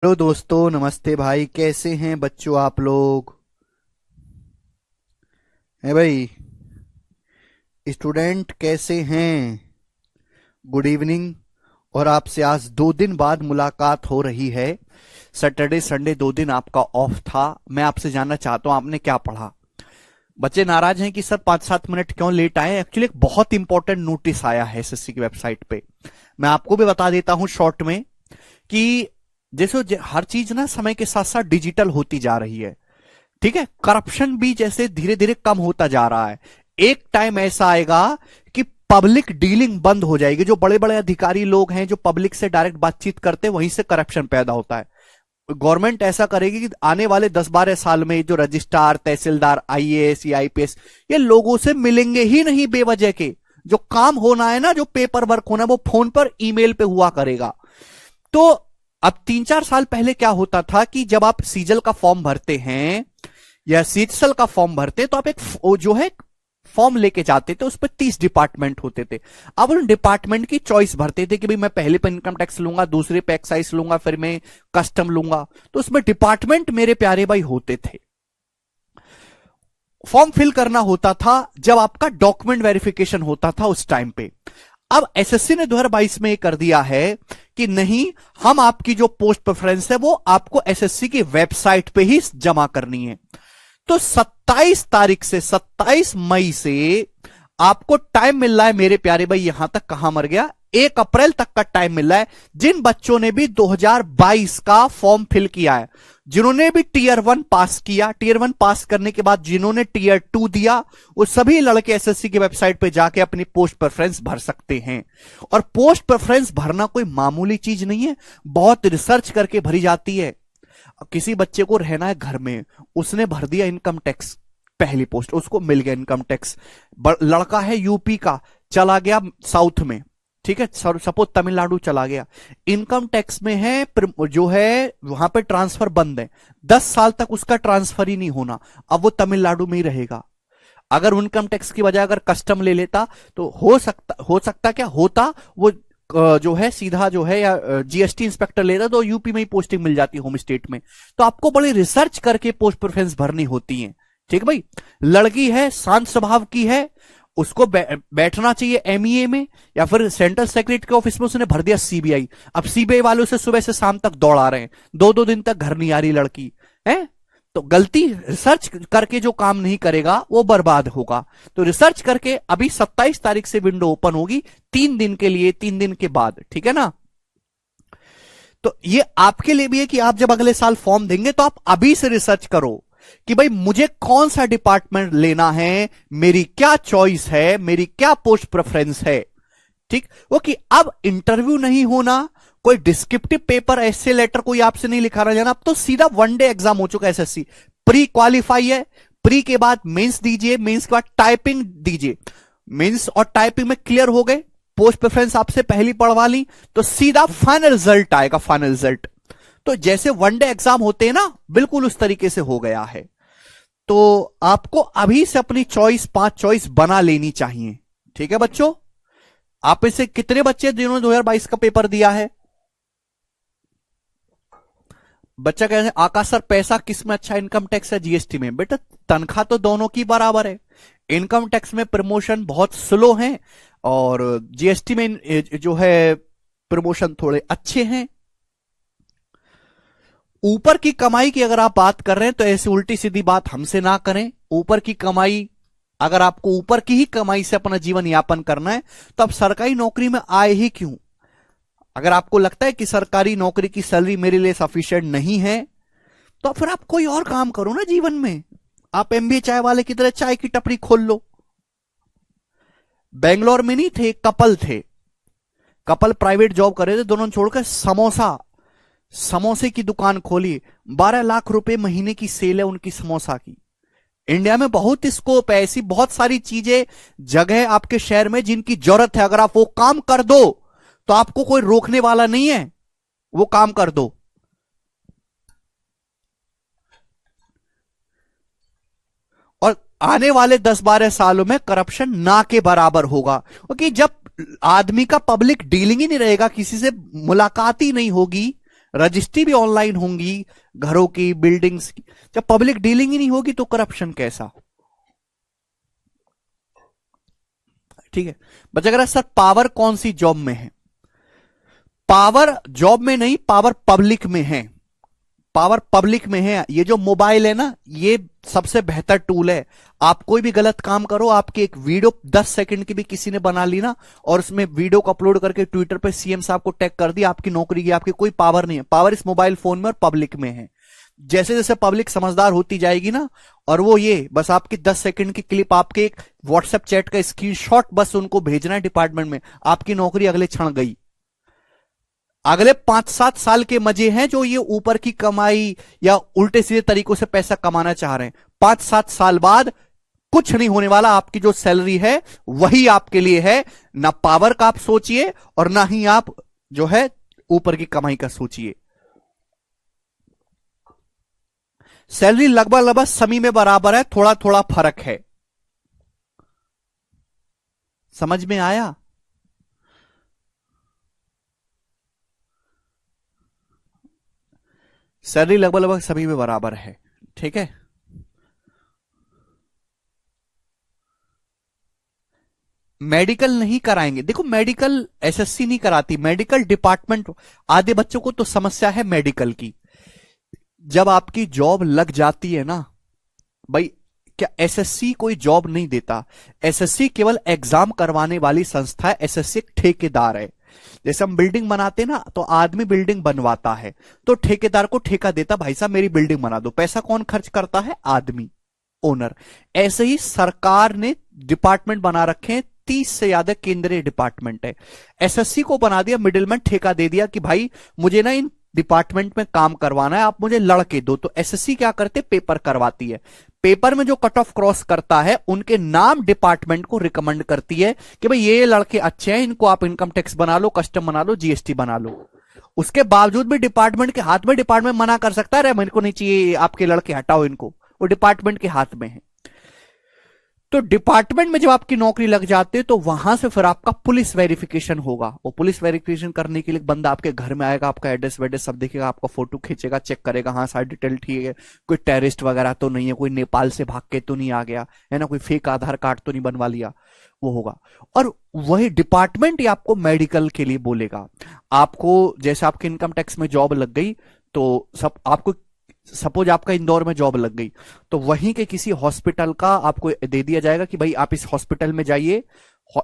Hello दोस्तों, नमस्ते भाई। कैसे हैं बच्चों आप लोग? है भाई? स्टूडेंट कैसे हैं? Good evening. और आपसे आज 2 दिन बाद मुलाकात हो रही है। सैटरडे संडे 2 दिन आपका ऑफ था। मैं आपसे जानना चाहता हूं आपने क्या पढ़ा। बच्चे नाराज हैं कि सर 5-7 मिनट क्यों लेट आए। एक्चुअली एक बहुत इंपॉर्टेंट नोटिस आया है एसएससी की वेबसाइट पे। मैं आपको भी बता देता हूं शॉर्ट में कि जैसे हर चीज ना समय के साथ साथ डिजिटल होती जा रही है। ठीक है, करप्शन भी जैसे धीरे धीरे कम होता जा रहा है। एक टाइम ऐसा आएगा कि पब्लिक डीलिंग बंद हो जाएगी। जो बड़े बड़े अधिकारी लोग हैं जो पब्लिक से डायरेक्ट बातचीत करते हैं, वहीं से करप्शन पैदा होता है। गवर्नमेंट ऐसा करेगी कि आने वाले 10-12 साल में जो रजिस्ट्रार, तहसीलदार, आईएएस या आईपीएस, ये लोगों से मिलेंगे ही नहीं बेवजह के। जो काम होना है ना, जो पेपर वर्क होना है, वो फोन पर ईमेल पे हुआ करेगा। तो अब 3-4 साल पहले क्या होता था कि जब आप सीजल का फॉर्म भरते हैं या सीएचएल का फॉर्म भरते हैं, तो आप एक जो है फॉर्म लेके जाते थे। उस पर 30 डिपार्टमेंट होते थे। अब उन डिपार्टमेंट की चॉइस भरते थे कि भाई मैं पहले पे इनकम टैक्स लूंगा, दूसरे पे एक्साइज लूंगा, फिर मैं कस्टम लूंगा। तो उसमें डिपार्टमेंट मेरे प्यारे भाई होते थे। फॉर्म फिल करना होता था जब आपका डॉक्यूमेंट वेरिफिकेशन होता था उस टाइम पे। अब एसएससी ने 2022 में ये कर दिया है कि नहीं, हम आपकी जो पोस्ट प्रेफरेंस है वो आपको एसएससी की वेबसाइट पे ही जमा करनी है। तो 27 तारीख से 27 मई से आपको टाइम मिल रहा है मेरे प्यारे भाई। यहां तक कहां मर गया, 1 अप्रैल तक का टाइम मिल रहा है। जिन बच्चों ने भी 2022 का फॉर्म फिल किया है, जिन्होंने भी टीयर 1 पास किया, टीयर 1 पास करने के बाद जिन्होंने टीयर 2 दिया, वो सभी लड़के एसएससी की वेबसाइट पे जाके अपनी पोस्ट प्रेफरेंस भर सकते हैं। और पोस्ट प्रेफरेंस भरना कोई मामूली चीज नहीं है, बहुत रिसर्च करके भरी जाती है। किसी बच्चे को रहना है घर में, उसने भर दिया इनकम टैक्स, पहली पोस्ट उसको मिल गया इनकम टैक्स। लड़का है यूपी का, चला गया साउथ में, ठीक है, सपोज तमिलनाडु चला गया, इनकम टैक्स में है, जो है वहां पे ट्रांसफर बंद है, 10 साल तक उसका ट्रांसफर ही नहीं होना। अब वो तमिलनाडु में ही रहेगा। अगर इनकम टैक्स की बजाय अगर कस्टम ले लेता तो हो सकता क्या होता, वो जो है सीधा जो है या जीएसटी इंस्पेक्टर लेता तो यूपी में ही पोस्टिंग मिल जाती होम स्टेट में। तो आपको बड़ी रिसर्च करके पोस्ट प्रेफरेंस भरनी होती है। ठीक भाई, लड़की है, शांत स्वभाव की है, उसको बैठना चाहिए एमईए में या फिर सेंट्रल सेक्रेटरी के ऑफिस में। उसने भर दिया सीबीआई। अब सीबीआई वालों से सुबह से शाम तक दौड़ा रहे हैं, 2-2 दिन तक घर नहीं आ रही लड़की है। तो गलती, रिसर्च करके जो काम नहीं करेगा वो बर्बाद होगा। तो रिसर्च करके अभी 27 तारीख से विंडो ओपन होगी, 3 दिन के लिए, 3 दिन के बाद, ठीक है ना। तो ये आपके लिए भी है कि आप जब अगले साल फॉर्म देंगे तो आप अभी से रिसर्च करो कि भाई मुझे कौन सा डिपार्टमेंट लेना है, मेरी क्या चॉइस है, मेरी क्या पोस्ट प्रेफरेंस है। ठीक, वो कि अब इंटरव्यू नहीं होना, कोई डिस्क्रिप्टिव पेपर, ऐसे लेटर कोई आपसे नहीं लिखा रहा जाना। अब तो सीधा 1 डे एग्जाम हो चुका है एसएससी। प्री क्वालिफाई है, प्री के बाद मेंस दीजिए, मेंस के बाद टाइपिंग दीजिए। मेंस और टाइपिंग में क्लियर हो गए, पोस्ट प्रेफरेंस आपसे पहली पढ़वा ली, तो सीधा फाइनल रिजल्ट आएगा, फाइनल रिजल्ट। तो जैसे 1 डे एग्जाम होते हैं ना, बिल्कुल उस तरीके से हो गया है। तो आपको अभी से अपनी चॉइस, 5 चॉइस बना लेनी चाहिए। ठीक है बच्चों, आप इसे कितने बच्चे जिन्होंने 2022 का पेपर दिया है? बच्चा कहते हैं आकाश सर पैसा किस में अच्छा, इनकम टैक्स या जीएसटी में? बेटा तनख्वाह तो दोनों की बराबर है। इनकम टैक्स में प्रमोशन बहुत स्लो है और जीएसटी में जो है प्रमोशन थोड़े अच्छे हैं। ऊपर की कमाई की अगर आप बात कर रहे हैं तो ऐसी उल्टी सीधी बात हमसे ना करें। ऊपर की कमाई, अगर आपको ऊपर की ही कमाई से अपना जीवन यापन करना है तो आप सरकारी नौकरी में आए ही क्यों? अगर आपको लगता है कि सरकारी नौकरी की सैलरी मेरे लिए सफिशिएंट नहीं है, तो फिर आप कोई और काम करो ना जीवन में। आप एमबीए चाय वाले की तरह चाय की टपरी खोल लो। बेंगलोर में नहीं थे, कपल थे, कपल प्राइवेट जॉब कर रहे थे, दोनों छोड़कर समोसे की दुकान खोली। 12 लाख रुपए महीने की सेल है उनकी समोसा की। इंडिया में बहुत स्कोप है, ऐसी बहुत सारी चीजें, जगह आपके शहर में जिनकी जरूरत है। अगर आप वो काम कर दो तो आपको कोई रोकने वाला नहीं है, वो काम कर दो। और आने वाले 10-12 सालों में करप्शन ना के बराबर होगा, क्योंकि जब आदमी का पब्लिक डीलिंग ही नहीं रहेगा, किसी से मुलाकात ही नहीं होगी, रजिस्ट्री भी ऑनलाइन होंगी, घरों की, बिल्डिंग्स की। जब पब्लिक डीलिंग ही नहीं होगी तो करप्शन कैसा? ठीक है। बच्चा कह रहा है सर पावर कौन सी जॉब में है? पावर जॉब में नहीं, पावर पब्लिक में है। पावर पब्लिक में है। ये जो मोबाइल है ना, ये सबसे बेहतर टूल है। आप कोई भी गलत काम करो, आपकी एक वीडियो 10 सेकंड की भी किसी ने बना ली ना, और उसमें वीडियो को अपलोड करके ट्विटर पे सीएम साहब को टैग कर दिया, आपकी नौकरी की, आपकी कोई पावर नहीं है। पावर इस मोबाइल फोन में और पब्लिक में है। जैसे जैसे पब्लिक समझदार होती जाएगी ना, और वो ये बस आपकी 10 सेकंड की क्लिप, आपके एक व्हाट्सएप चैट का स्क्रीनशॉट बस उनको भेजना है डिपार्टमेंट में, आपकी नौकरी अगले क्षण गई। अगले 5-7 साल के मजे हैं जो ये ऊपर की कमाई या उल्टे सीधे तरीकों से पैसा कमाना चाह रहे हैं। 5-7 साल बाद कुछ नहीं होने वाला। आपकी जो सैलरी है वही आपके लिए है। ना पावर का आप सोचिए और ना ही आप जो है ऊपर की कमाई का सोचिए। सैलरी लगभग लगभग सभी में बराबर है, थोड़ा थोड़ा फर्क है। समझ में आया? सैलरी लगभग लगभग सभी में बराबर है। ठीक है। मेडिकल नहीं कराएंगे। देखो मेडिकल एसएससी नहीं कराती, मेडिकल डिपार्टमेंट। आधे बच्चों को तो समस्या है मेडिकल की। जब आपकी जॉब लग जाती है ना भाई, क्या एसएससी कोई जॉब नहीं देता। एसएससी केवल एग्जाम करवाने वाली संस्था है। एसएससी एक ठेकेदार है। जैसे हम बिल्डिंग बनाते ना, तो आदमी बिल्डिंग बनवाता है, तो ठेकेदार को ठेका देता, भाई साहब मेरी बिल्डिंग बना दो। पैसा कौन खर्च करता है? आदमी, ओनर। ऐसे ही सरकार ने डिपार्टमेंट बना रखे हैं, 30 से ज्यादा केंद्रीय डिपार्टमेंट है। एसएससी को बना दिया मिडिलमैन, ठेका दे दिया कि भाई मुझे ना इन डिपार्टमेंट में काम करवाना है, आप मुझे लड़के दो। तो एसएससी क्या करते? पेपर करवाती है। पेपर में जो कट ऑफ क्रॉस करता है उनके नाम डिपार्टमेंट को रिकमेंड करती है कि भाई ये लड़के अच्छे हैं, इनको आप इनकम टैक्स बना लो, कस्टम बना लो, जीएसटी बना लो। उसके बावजूद भी डिपार्टमेंट के हाथ में, डिपार्टमेंट मना कर सकता है मेरे को नहीं चाहिए आपके लड़के, हटाओ इनको। वो डिपार्टमेंट के हाथ में है। तो डिपार्टमेंट में जब आपकी नौकरी लग जाती है तो वहां से फिर आपका पुलिस वेरिफिकेशन होगा। वो पुलिस वेरिफिकेशन करने के लिए बंदा आपके घर में आएगा, आपका एड्रेस वेड्रेस सब देखेगा, आपका फोटो खींचेगा, चेक करेगा, हाँ सारी डिटेल ठीक है, कोई टेररिस्ट वगैरह तो नहीं है, कोई नेपाल से भाग के तो नहीं आ गया है ना, कोई फेक आधार कार्ड तो नहीं बनवा लिया, वो होगा। और वही डिपार्टमेंट ही आपको मेडिकल के लिए बोलेगा। आपको जैसे आपके इनकम टैक्स में जॉब लग गई, तो सब आपको, सपोज आपका इंदौर में जॉब लग गई, तो वहीं के किसी हॉस्पिटल का आपको दे दिया जाएगा कि भाई आप इस हॉस्पिटल में जाइए,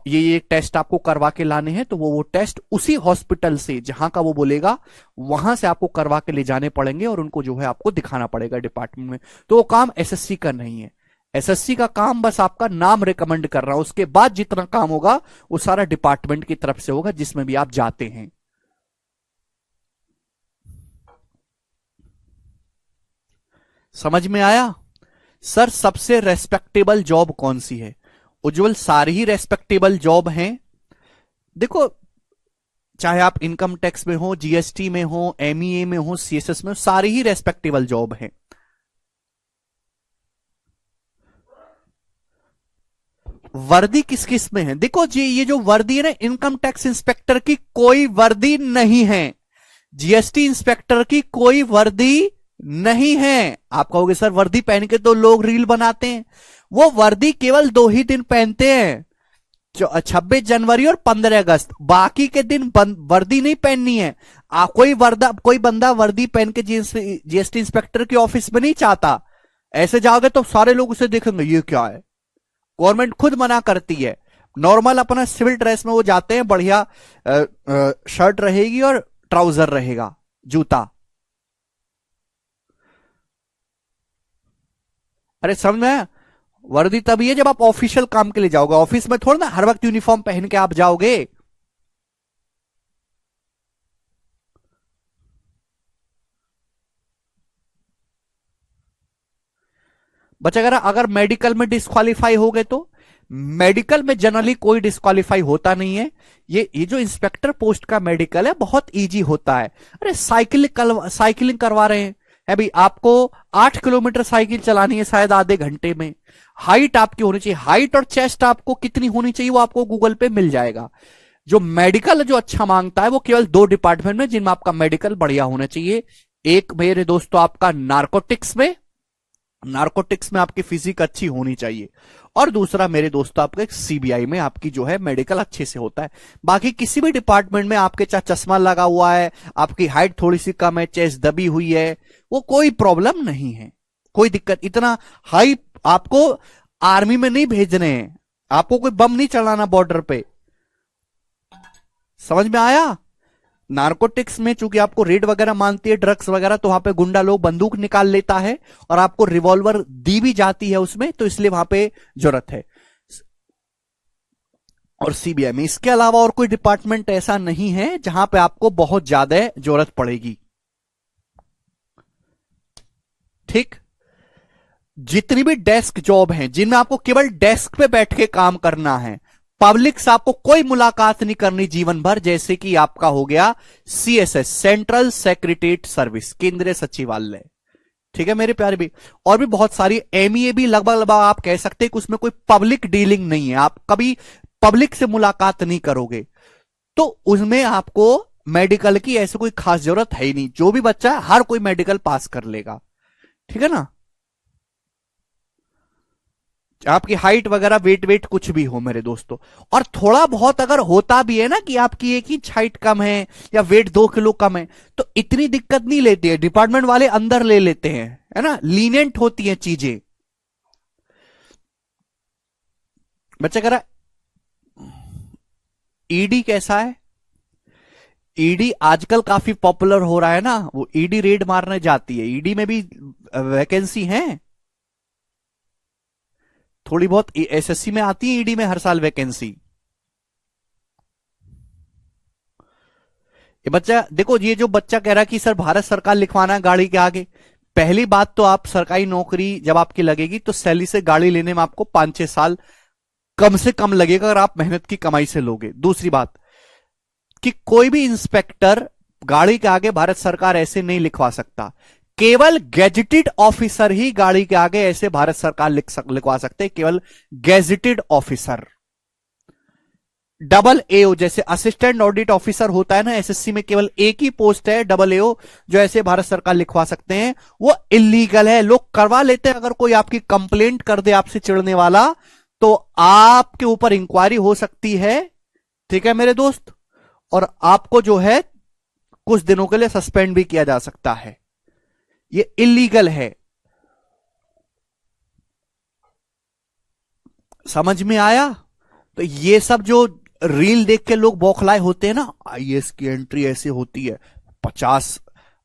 ये टेस्ट आपको करवा के लाने हैं। तो वो टेस्ट उसी हॉस्पिटल से जहां का वो बोलेगा वहां से आपको करवा के ले जाने पड़ेंगे और उनको जो है आपको दिखाना पड़ेगा डिपार्टमेंट में। तो वो काम एसएससी का नहीं है। एसएससी का काम बस आपका नाम रिकमेंड कर रहा है, उसके बाद जितना काम होगा वो सारा डिपार्टमेंट की तरफ से होगा जिसमें भी आप जाते हैं। समझ में आया? सर सबसे रेस्पेक्टेबल जॉब कौन सी है? उज्जवल सारी ही रेस्पेक्टेबल जॉब हैं। देखो चाहे आप इनकम टैक्स में हो, जीएसटी में हो, एमईए में हो, सीएसएस में हो, सारी ही रेस्पेक्टेबल जॉब हैं। वर्दी किस किस में है? देखो जी, ये जो वर्दी है ना, इनकम टैक्स इंस्पेक्टर की कोई वर्दी नहीं है, जीएसटी इंस्पेक्टर की कोई वर्दी नहीं है। आप कहोगे सर वर्दी पहन के तो लोग रील बनाते हैं। वो वर्दी केवल 2 ही दिन पहनते हैं, 26 जनवरी और 15 अगस्त। बाकी के दिन वर्दी नहीं पहननी है। कोई बंदा वर्दी पहन के जीएसटी इंस्पेक्टर के ऑफिस में नहीं चाहता। ऐसे जाओगे तो सारे लोग उसे देखेंगे ये क्या है। गवर्नमेंट खुद मना करती है। नॉर्मल अपना सिविल ड्रेस में वो जाते हैं, बढ़िया शर्ट रहेगी और ट्राउजर रहेगा, जूता। अरे समझ में? वर्दी तभी है जब आप ऑफिशियल काम के लिए जाओगे। ऑफिस में थोड़ा ना हर वक्त यूनिफॉर्म पहन के आप जाओगे। बच्चा अगर मेडिकल में डिस्क्वालीफाई हो गए तो मेडिकल में जनरली कोई डिस्क्वालीफाई होता नहीं है। ये जो इंस्पेक्टर पोस्ट का मेडिकल है बहुत इजी होता है। अरे साइकिलिंग करवा रहे हैं है भाई, आपको 8 किलोमीटर साइकिल चलानी है शायद आधे घंटे में। हाइट आपकी होनी चाहिए, हाइट और चेस्ट आपको कितनी होनी चाहिए वो आपको गूगल पे मिल जाएगा। जो मेडिकल जो अच्छा मांगता है वो केवल दो डिपार्टमेंट में जिनमें आपका मेडिकल बढ़िया होना चाहिए। एक मेरे दोस्तों आपका नार्कोटिक्स में आपकी फिजिक अच्छी होनी चाहिए, और दूसरा मेरे दोस्तों आपका सीबीआई में आपकी जो है मेडिकल अच्छे से होता है। बाकी किसी भी डिपार्टमेंट में आपके चाहे चश्मा लगा हुआ है, आपकी हाइट थोड़ी सी कम है, चेस्ट दबी हुई है, वो कोई प्रॉब्लम नहीं है, कोई दिक्कत। इतना हाई आपको आर्मी में नहीं भेजने हैं, आपको कोई बम नहीं चलाना बॉर्डर पे। समझ में आया? नार्कोटिक्स में चूंकि आपको रेड वगैरह मानती है, ड्रग्स वगैरह, तो वहां पे गुंडा लोग बंदूक निकाल लेता है और आपको रिवॉल्वर दी भी जाती है उसमें, तो इसलिए वहां पे जरूरत है। और सीबीआई में इसके अलावा और कोई डिपार्टमेंट ऐसा नहीं है जहां पे आपको बहुत ज्यादा जरूरत पड़ेगी। ठीक। जितनी भी डेस्क जॉब हैं जिनमें आपको केवल डेस्क पे बैठ के काम करना है, पब्लिक से आपको कोई मुलाकात नहीं करनी जीवन भर, जैसे कि आपका हो गया सीएसएस, सेंट्रल सेक्रेटरीट सर्विस, केंद्रीय सचिवालय। ठीक है मेरे प्यारे भी। और भी बहुत सारी एमईए भी लगभग लगभग आप कह सकते हैं कि उसमें कोई पब्लिक डीलिंग नहीं है, आप कभी पब्लिक से मुलाकात नहीं करोगे, तो उसमें आपको मेडिकल की ऐसी कोई खास जरूरत है ही नहीं। जो भी बच्चा है हर कोई मेडिकल पास कर लेगा। ठीक है ना? आपकी हाइट वगैरह वेट वेट कुछ भी हो मेरे दोस्तों, और थोड़ा बहुत अगर होता भी है ना कि आपकी एक इंच हाइट कम है या वेट 2 किलो कम है, तो इतनी दिक्कत नहीं लेती है, डिपार्टमेंट वाले अंदर ले लेते हैं, है ना, लीनियंट होती हैं चीजें। बच्चा कह रहा ईडी कैसा है? ईडी आजकल काफी पॉपुलर हो रहा है ना, वो ईडी रेड मारने जाती है, ईडी में भी वैकेंसी है, थोड़ी बहुत एसएससी में आती है ईडी में हर साल वैकेंसी। ये बच्चा देखो, ये जो बच्चा कह रहा है कि सर भारत सरकार लिखवाना है गाड़ी के आगे, पहली बात तो आप सरकारी नौकरी जब आपकी लगेगी तो सैलरी से गाड़ी लेने में आपको 5-6 साल कम से कम लगेगा अगर आप मेहनत की कमाई से लोगे। दूसरी बात कि कोई भी इंस्पेक्टर गाड़ी के आगे भारत सरकार ऐसे नहीं लिखवा सकता, केवल गेजेटेड ऑफिसर ही गाड़ी के आगे ऐसे भारत सरकार लिखवा सकते, केवल गेजेटेड ऑफिसर। डबल एओ जैसे असिस्टेंट ऑडिट ऑफिसर होता है ना एसएससी में, केवल एक ही पोस्ट है डबल एओ जो ऐसे भारत सरकार लिखवा सकते हैं, वो इलीगल है, लोग करवा लेते हैं। अगर कोई आपकी कंप्लेंट कर दे आपसे चिढ़ने वाला, तो आपके ऊपर इंक्वायरी हो सकती है। ठीक है मेरे दोस्त, और आपको जो है कुछ दिनों के लिए सस्पेंड भी किया जा सकता है, ये इलीगल है। समझ में आया? तो ये सब जो रील देख के लोग बौखलाए होते हैं ना, आईएएस की एंट्री ऐसे होती है, 50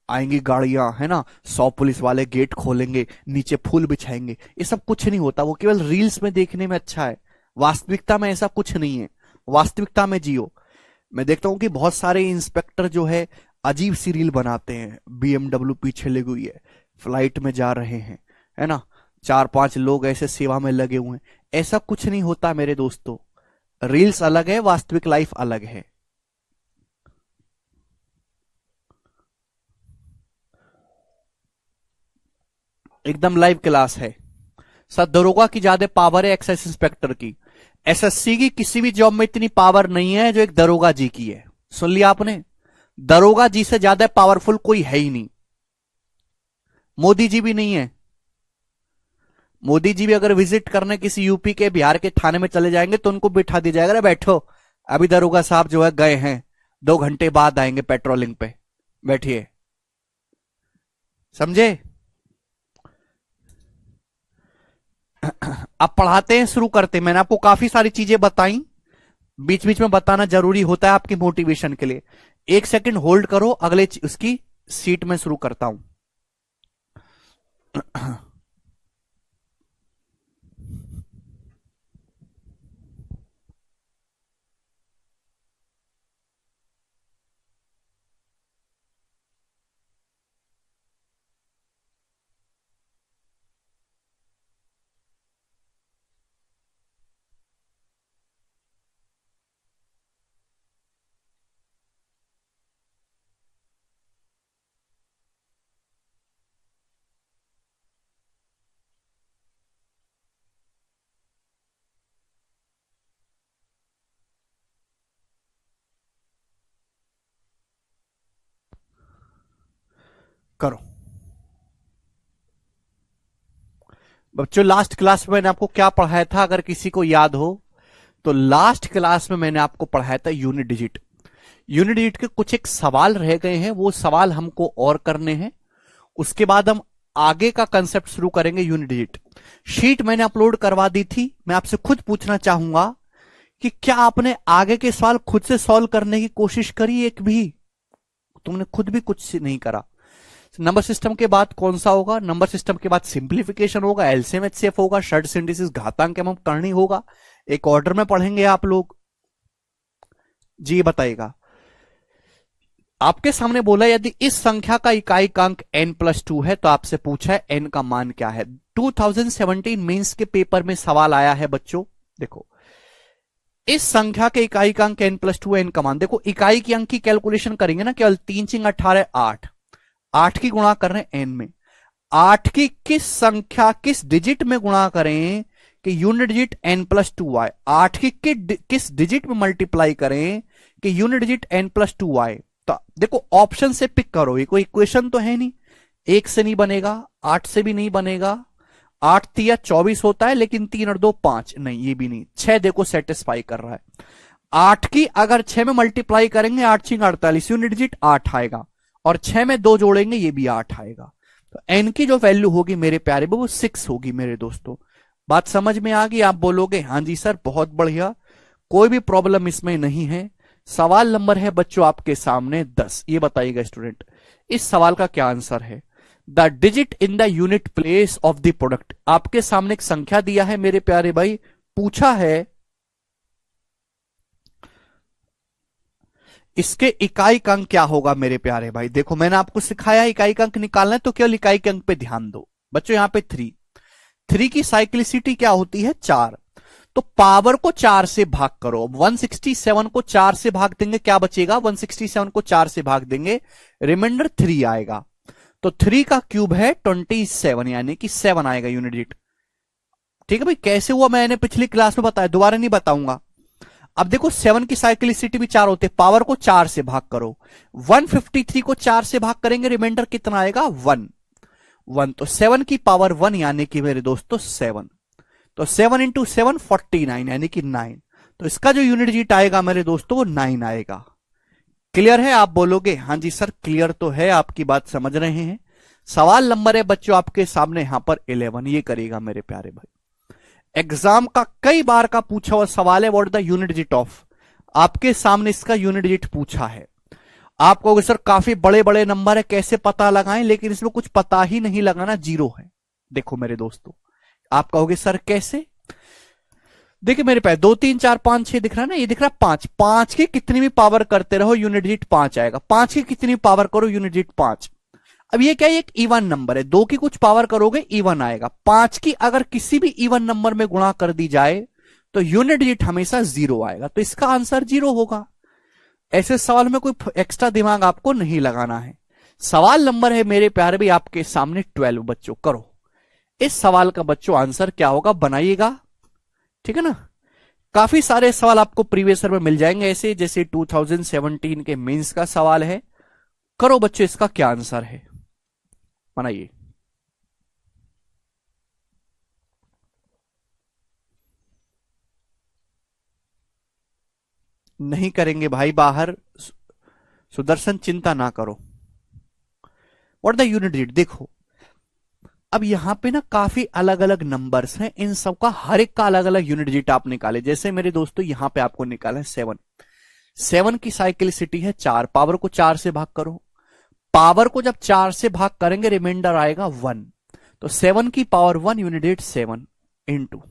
आएंगी गाड़ियां, है ना, 100 पुलिस वाले गेट खोलेंगे, नीचे फूल बिछाएंगे, ये सब कुछ नहीं होता, वो केवल रील्स में देखने में अच्छा है, वास्तविकता में ऐसा कुछ नहीं है। वास्तविकता में जियो। मैं देखता हूं कि बहुत सारे इंस्पेक्टर जो है अजीब सी रील बनाते हैं, बीएमडब्ल्यू पीछे लगी हुई है, फ्लाइट में जा रहे हैं, है ना, 4-5 लोग ऐसे सेवा में लगे हुए हैं। ऐसा कुछ नहीं होता मेरे दोस्तों, रील्स अलग है, वास्तविक लाइफ अलग है। एकदम लाइव क्लास है। सर दरोगा की ज्यादा पावर है एक्साइज इंस्पेक्टर की, एसएससी की किसी भी जॉब में इतनी पावर नहीं है जो एक दरोगा जी की है। सुन लिया आपने? दरोगा जी से ज्यादा पावरफुल कोई है ही नहीं, मोदी जी भी नहीं है। मोदी जी भी अगर विजिट करने किसी यूपी के बिहार के थाने में चले जाएंगे तो उनको बिठा दिया जाएगा, बैठो, अभी दरोगा साहब जो है गए हैं, 2 घंटे बाद आएंगे पेट्रोलिंग पे, बैठिए। समझे? अब पढ़ाते हैं, शुरू करते हैं। मैंने आपको काफी सारी चीजें बताई, बीच बीच में बताना जरूरी होता है आपकी मोटिवेशन के लिए। 1 सेकंड होल्ड करो, अगले उसकी सीट में शुरू करता हूं। करो बच्चों। लास्ट क्लास में मैंने आपको क्या पढ़ाया था, अगर किसी को याद हो तो लास्ट क्लास में मैंने आपको पढ़ाया था यूनिट डिजिट। यूनिट डिजिट के कुछ एक सवाल रह गए हैं, वो सवाल हमको और करने हैं। उसके बाद हम आगे का कंसेप्ट शुरू करेंगे यूनिट डिजिट। शीट मैंने अपलोड करवा दी थी। मैं आपसे खुद पूछना चाहूंगा कि क्या आपने आगे के सवाल खुद से सॉल्व करने की कोशिश करी? एक भी तुमने खुद भी कुछ नहीं करा। नंबर सिस्टम के बाद कौन सा होगा? नंबर सिस्टम के बाद सिंप्लीफिकेशन होगा, एलसीएम एचसीएफ होगा, शॉर्ट सिंथेसिस घातांक एवं करनी होगा। एक ऑर्डर में पढ़ेंगे आप लोग जी। बताइएगा, आपके सामने बोला यदि इस संख्या का इकाईकांक n+2 है तो आपसे पूछा है n का मान क्या है। 2017 मेंस के पेपर में सवाल आया है बच्चों। देखो, इस संख्या के इकाईकांक n+2 n का मान। देखो, इकाई की अंक की कैलकुलेशन करेंगे ना, केवल 3×4 8, 8 की गुणा कर रहे हैं n में। 8 की किस संख्या किस डिजिट में गुणा करें कि यूनिट डिजिट n+2 आए? 8 की किस डिजिट में मल्टीप्लाई करें कि यूनिट डिजिट n+2 आए? तो देखो, ऑप्शन से पिक करो। ये कोई इक्वेशन तो है नहीं, 1 से नहीं बनेगा, 8 से भी नहीं बनेगा। 8 3 24 होता है, लेकिन 3 और 2 5, नहीं ये भी नहीं। 6 देखो सेटिस्फाई कर रहा है। 8 की अगर 6 में मल्टीप्लाई करेंगे, 8 6 48, यूनिट डिजिट 8 आएगा, और 6 में 2 जोड़ेंगे, ये भी 8 आएगा। तो n की जो वैल्यू होगी मेरे प्यारे वो 6 होगी मेरे दोस्तों। बात समझ में आ गई? आप बोलोगे हाँ जी सर बहुत बढ़िया, कोई भी प्रॉब्लम इसमें नहीं है। सवाल नंबर है बच्चों आपके सामने 10। ये बताइएगा स्टूडेंट, इस सवाल का क्या आंसर है? The digit in the unit place of the product. आपके सामने एक संख्या दिया है मेरे प्यारे भाई, पूछा है इसके इकाई का अंक क्या होगा मेरे प्यारे भाई। देखो, मैंने आपको सिखाया इकाई का अंक निकालना है, तो केवल इकाई के अंक पे ध्यान दो बच्चों। यहां पे 3 की साइक्लिसिटी क्या होती है? 4। तो पावर को 4 से भाग करो। 167 को 4 से भाग देंगे, क्या बचेगा? 167 को 4 से भाग देंगे, रिमाइंडर 3 आएगा। तो 3 का क्यूब है 27, यानी कि 7 आएगा यूनिट डिजिट। ठीक है भाई, कैसे हुआ मैंने पिछली क्लास में बताया, दोबारा नहीं बताऊंगा। अब देखो, 7 की साइक्लिसिटी भी 4 होते, पावर को 4 से भाग करो। 153 को 4 से भाग करेंगे, रिमाइंडर कितना आएगा? 1। तो 7 की पावर 1, यानी कि मेरे दोस्तों 7। तो 7 × 7 49, यानी कि 9। तो इसका जो यूनिट डिजिट आएगा मेरे दोस्तों वो 9 आएगा। क्लियर है? आप बोलोगे हाँ जी सर क्लियर तो है, आपकी बात समझ रहे हैं। सवाल नंबर है बच्चों आपके सामने यहां पर 11। ये करेगा मेरे प्यारे भाई, एग्जाम का कई बार का पूछा हुआ सवाल है। What the unit digit of? आपके सामने इसका यूनिट डिजिट पूछा है। आप कहोगे सर काफी बड़े बड़े नंबर है, कैसे पता लगाएं? लेकिन इसमें कुछ पता ही नहीं लगाना, 0 है। देखो मेरे दोस्तों, आप कहोगे सर कैसे? देखिए मेरे पास 2 3 4 5 6 दिख रहा है ना, ये दिख रहा है 5। 5 की कितनी भी पावर करते रहो, यूनिट डिजिट 5 आएगा। 5 की कितनी पावर करो, यूनिट डिजिट 5। अब ये क्या है? एक इवन नंबर है, 2 की कुछ पावर करोगे इवन आएगा। 5 की अगर किसी भी इवन नंबर में गुणा कर दी जाए तो यूनिट डिजिट हमेशा 0 आएगा। तो इसका आंसर 0 होगा। ऐसे सवाल में कोई एक्स्ट्रा दिमाग आपको नहीं लगाना है। सवाल नंबर है मेरे प्यारे भी आपके सामने 12। बच्चों करो, इस सवाल का बच्चों आंसर क्या होगा बनाइएगा, ठीक है ना। काफी सारे सवाल आपको प्रीवियस ईयर में मिल जाएंगे ऐसे, जैसे 2017 के मेंस का सवाल है। करो बच्चों, इसका क्या आंसर है बनाइए। नहीं करेंगे भाई बाहर, सुदर्शन चिंता ना करो। What the unit digit? देखो अब यहां पे ना काफी अलग अलग नंबर्स हैं, इन सब का हर एक का अलग अलग यूनिट डिजिट आप निकाले। जैसे मेरे दोस्तों यहां पे आपको निकाला है 7। 7 की साइक्लिसिटी है 4, पावर को 4 से भाग करो। पावर को जब 4 से भाग करेंगे, रिमाइंडर आएगा 1। तो 7 की पावर 1, यूनिट डिजिट 7 इंटू,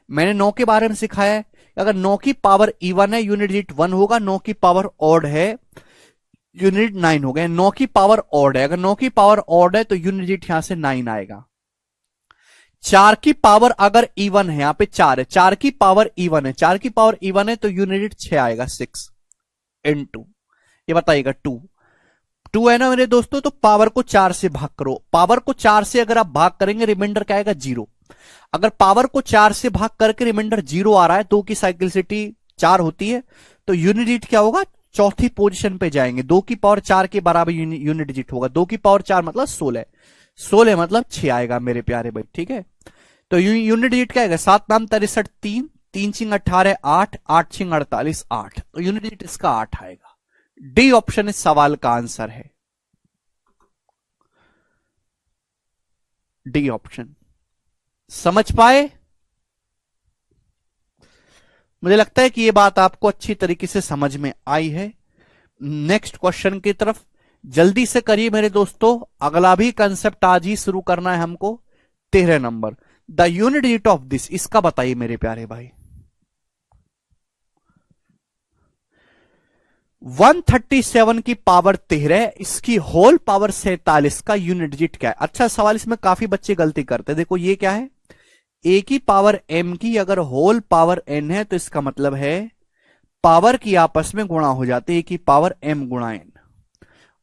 मैंने 9 के बारे में सिखाया है, अगर 9 की पावर इवन है यूनिट डिजिट 1 होगा, 9 की पावर ऑड है यूनिट 9 हो गए। 9 की पावर ऑड है, अगर 9 की पावर ऑड है तो यूनिट डिजिट यहां से 9 आएगा। 4 की पावर अगर इवन है, यहां पे 4 है, 4 की पावर इवन है, 4 की पावर इवन है तो यूनिट डिजिट 6 आएगा, 6 इंटू, ये बताइएगा 2 है ना मेरे दोस्तों। तो पावर को 4 से भाग करो। पावर को 4 से अगर आप भाग करेंगे, रिमाइंडर क्या आएगा? 0। अगर पावर को 4 से भाग करके रिमाइंडर 0 आ रहा है, 2 की साइक्लिसिटी 4 होती है, तो यूनिट डिजिट क्या होगा? चौथी पोजीशन पे जाएंगे। 2 की पावर 4 के बराबर यूनिट डिजिट होगा। 2 की पावर 4 मतलब 16, 16 मतलब 6 आएगा मेरे प्यारे भाई, ठीक है। तो यूनिट डिजिट क्या आएगा? 7 नाम 63 3, 3 6 18 8, 8 6 48 8, तो यूनिट डिजिट इसका 8 आएगा। डी ऑप्शन इस सवाल का आंसर है, डी ऑप्शन। समझ पाए? मुझे लगता है कि यह बात आपको अच्छी तरीके से समझ में आई है। नेक्स्ट क्वेश्चन की तरफ जल्दी से करिए मेरे दोस्तों, अगला भी कंसेप्ट आज ही शुरू करना है हमको। 13 number, the unit digit of this, इसका बताइए मेरे प्यारे भाई। 137 की पावर 13, इसकी होल पावर 47 का यूनिट डिजिट क्या है? अच्छा सवाल, इसमें काफी बच्चे गलती करते हैं। देखो ये क्या है, ए की पावर एम की अगर होल पावर एन है तो इसका मतलब है पावर की आपस में गुणा हो जाती है, ए की पावर एम गुणा एन।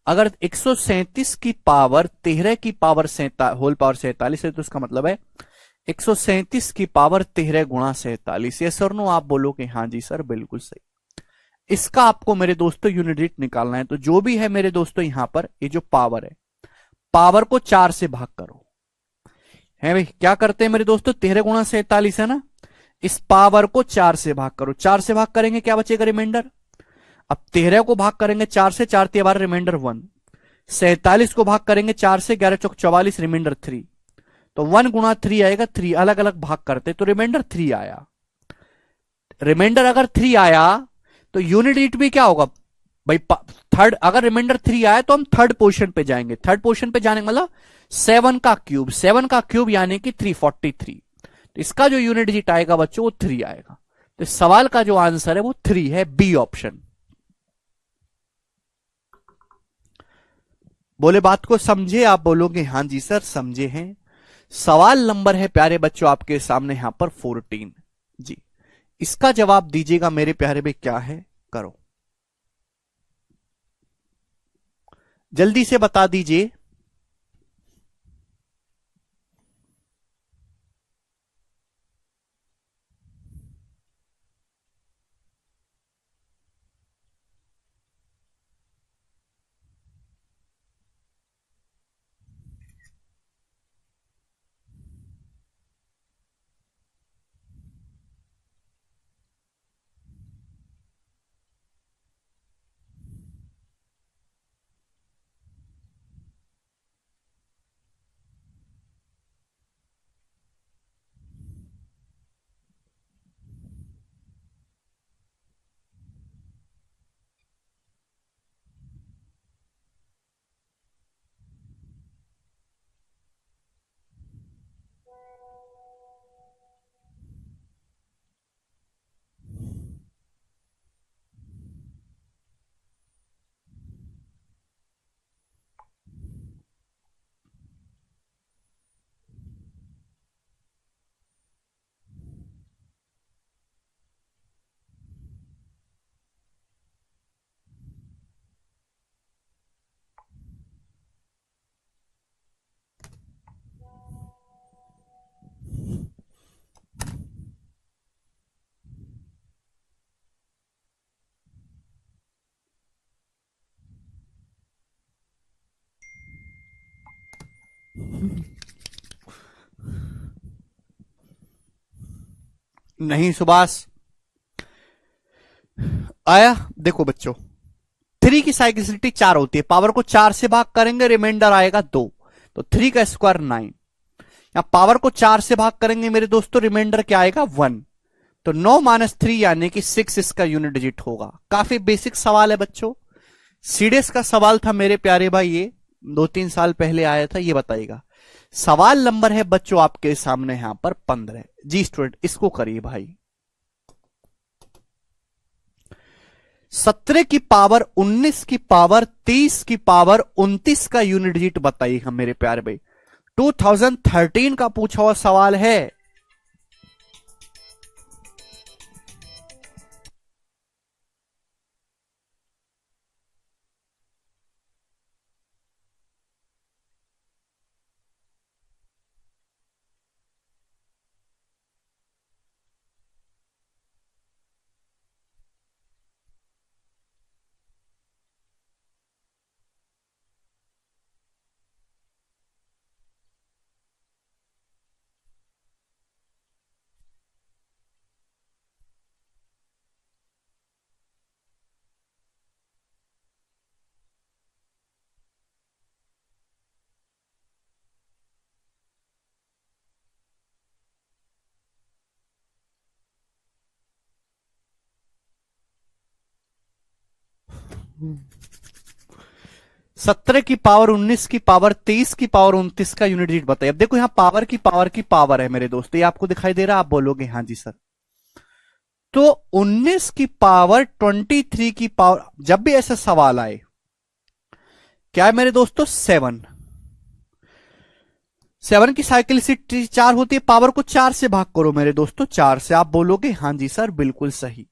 अगर 137 की पावर 13 की पावर होल पावर 47 है तो इसका मतलब है 137 की पावर 13 गुणा 47। ये सर नो, आप बोलो कि हाँ जी सर बिल्कुल सही। इसका आपको मेरे दोस्तों यूनिट डिजिट निकालना है। तो जो भी है मेरे दोस्तों यहां पर, ये जो पावर है, पावर को 4 से भाग करो। है भाई, क्या करते हैं मेरे दोस्तों, 13 गुणा 47 है ना, इस पावर को 4 से भाग करो। 4 से भाग करेंगे क्या बचेगा? रिमाइंडर। अब 13 को भाग करेंगे 4 से, 4 3 12 रिमाइंडर 1। 47 को भाग करेंगे 4 से, 11 चौक 44 रिमाइंडर 3। तो 1 गुणा 3 आएगा, 3 अलग अलग भाग करते तो रिमाइंडर 3 आया। रिमाइंडर अगर 3 आया तो यूनिट डिजिट भी क्या होगा भाई? थर्ड, अगर रिमाइंडर 3 आया तो हम थर्ड पोजीशन पे जाएंगे। थर्ड पोजीशन पे जाने का मतलब 7 का क्यूब, 7 का क्यूब यानी कि 343। तो इसका जो यूनिट डिजिट आएगा बच्चों वो 3 आएगा। तो इस सवाल का जो आंसर है वो 3 है, बी ऑप्शन। बोले बात को समझे? आप बोलोगे हाँ जी सर समझे हैं। सवाल नंबर है प्यारे बच्चों आपके सामने यहां पर 14 जी। इसका जवाब दीजिएगा मेरे प्यारे भाई, क्या है? करो जल्दी से बता दीजिए। नहीं सुभाष आया। देखो बच्चों, 3 की साइक्लिसिटी 4 होती है, पावर को 4 से भाग करेंगे रिमाइंडर आएगा 2, तो 3 का स्क्वायर 9। यहां पावर को 4 से भाग करेंगे मेरे दोस्तों, रिमाइंडर क्या आएगा 1। तो 9 माइनस 3 यानी कि 6 इसका यूनिट डिजिट होगा। काफी बेसिक सवाल है बच्चों, सीडीएस का सवाल था मेरे प्यारे भाई, ये 2-3 साल पहले आया था। ये बताइएगा, सवाल नंबर है बच्चों आपके सामने यहां पर 15 जी। स्टूडेंट इसको करिए भाई। 17 की पावर 19 की पावर 30 की पावर 29 का यूनिट डिजिट बताइएगा मेरे प्यारे भाई। 2013 का पूछा हुआ सवाल है। 17 की पावर 19 की पावर 23 की पावर 29 का यूनिट डिजिट बताइए। अब देखो यहां पावर की पावर है मेरे दोस्तों, ये आपको दिखाई दे रहा है, आप बोलोगे हाँ जी सर। तो 19 की पावर 23 की पावर, जब भी ऐसा सवाल आए, क्या है मेरे दोस्तों, 7 की साइक्लिसिटी 4 होती है, पावर को 4 से भाग करो मेरे दोस्तों, 4 से। आप बोलोगे हाँ जी सर बिल्कुल सही।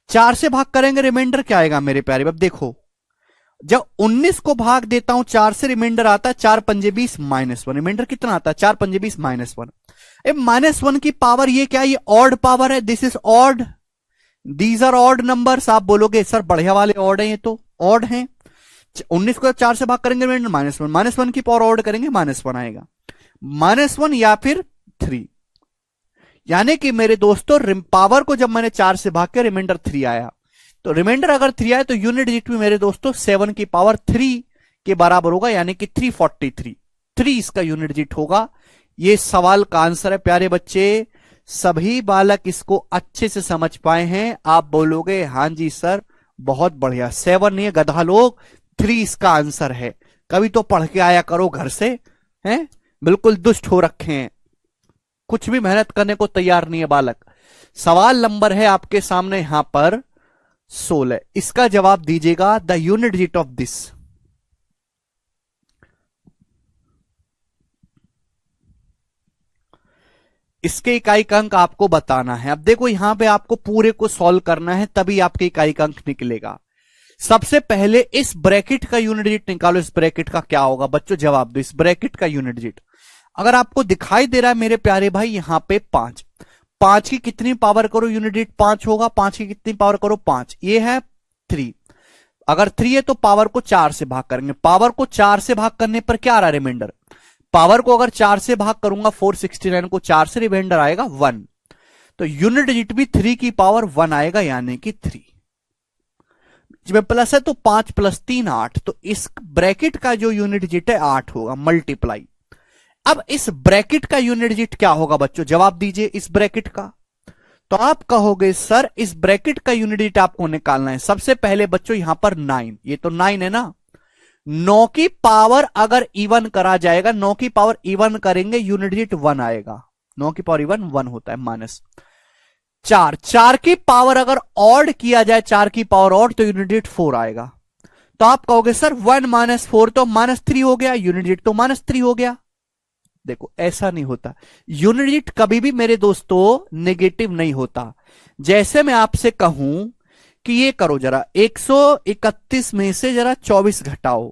4 से भाग करेंगे, रिमाइंडर क्या आएगा मेरे प्यारे। अब देखो जब 19 को भाग देता हूं 4 से, रिमाइंडर आता है 4 पंजे 20 -1। रिमाइंडर कितना आता है, 4 पंजे 20 -1। -1 की पावर ये क्या है, ये ऑड पावर है, this is odd, these are odd numbers. आप बोलोगे सर बढ़िया वाले ऑड है, ये तो ऑड है। 19 को 4 से भाग करेंगे, रिमाइंडर -1 की पावर ऑड करेंगे, -1 आएगा, -1 या फिर 3। यानी कि मेरे दोस्तों पावर को जब मैंने 4 से भाग के रिमाइंडर 3 आया, तो रिमाइंडर अगर 3 आए तो यूनिट डिजिट भी मेरे दोस्तों 7 की पावर 3 के बराबर होगा, यानी कि 343। 3 इसका यूनिट डिजिट होगा। ये सवाल का आंसर है प्यारे बच्चे। सभी बालक इसको अच्छे से समझ पाए हैं। आप बोलोगे हाँ जी सर बहुत बढ़िया। 7 नहीं है गधा लोग, 3 इसका आंसर है। कभी तो पढ़ के आया करो घर से, हैं? बिल्कुल दुष्ट हो रखे हैं, कुछ भी मेहनत करने को तैयार नहीं है बालक। सवाल नंबर है आपके सामने यहां पर 16। इसका जवाब दीजिएगा the unit digit of this. इसके इकाई अंक आपको बताना है। अब देखो यहां पे आपको पूरे को सॉल्व करना है, तभी आपके इकाई अंक निकलेगा। सबसे पहले इस ब्रैकेट का यूनिट डिजिट निकालो। इस ब्रैकेट का क्या होगा बच्चों, जवाब दो। इस ब्रैकेट का यूनिट डिजिट अगर आपको दिखाई दे रहा है मेरे प्यारे भाई, यहां पे 5, 5 की कितनी पावर करो यूनिट डिजिट 5 होगा। 5 की कितनी पावर करो 5, ये है 3। अगर 3 है तो पावर को 4 से भाग करेंगे। पावर को 4 से भाग करने पर क्या आ रहा है रिमाइंडर, पावर को अगर 4 से भाग करूंगा 469 को 4 से, रिमाइंडर आएगा 1। तो यूनिट डिजिट भी 3 की पावर 1 आएगा, यानी कि 3। जब प्लस है तो 5 + 3 8, तो इस ब्रैकेट का जो यूनिट डिजिट है 8 होगा, मल्टीप्लाई। अब इस ब्रैकेट का यूनिट डिजिट क्या होगा बच्चों, जवाब दीजिए इस ब्रैकेट का। तो आप कहोगे सर इस ब्रैकेट का यूनिट डिजिट आपको निकालना है। सबसे पहले बच्चों यहां पर 9, ये तो 9 है ना, 9 की पावर अगर इवन करा जाएगा, 9 की पावर इवन करेंगे यूनिट डिजिट 1 आएगा। 9 की पावर इवन 1 होता है, -4। 4 की पावर अगर ऑड किया जाए, 4 की पावर ऑड, तो यूनिट डिजिट 4 आएगा। तो आप कहोगे सर 1 - 4 तो -3 हो गया, यूनिट डिजिट तो -3 हो गया। देखो ऐसा नहीं होता, यूनिट डिजिट कभी भी मेरे दोस्तों नेगेटिव नहीं होता। जैसे मैं आपसे कहूं कि ये करो जरा, 131 में से जरा 24 घटाओ,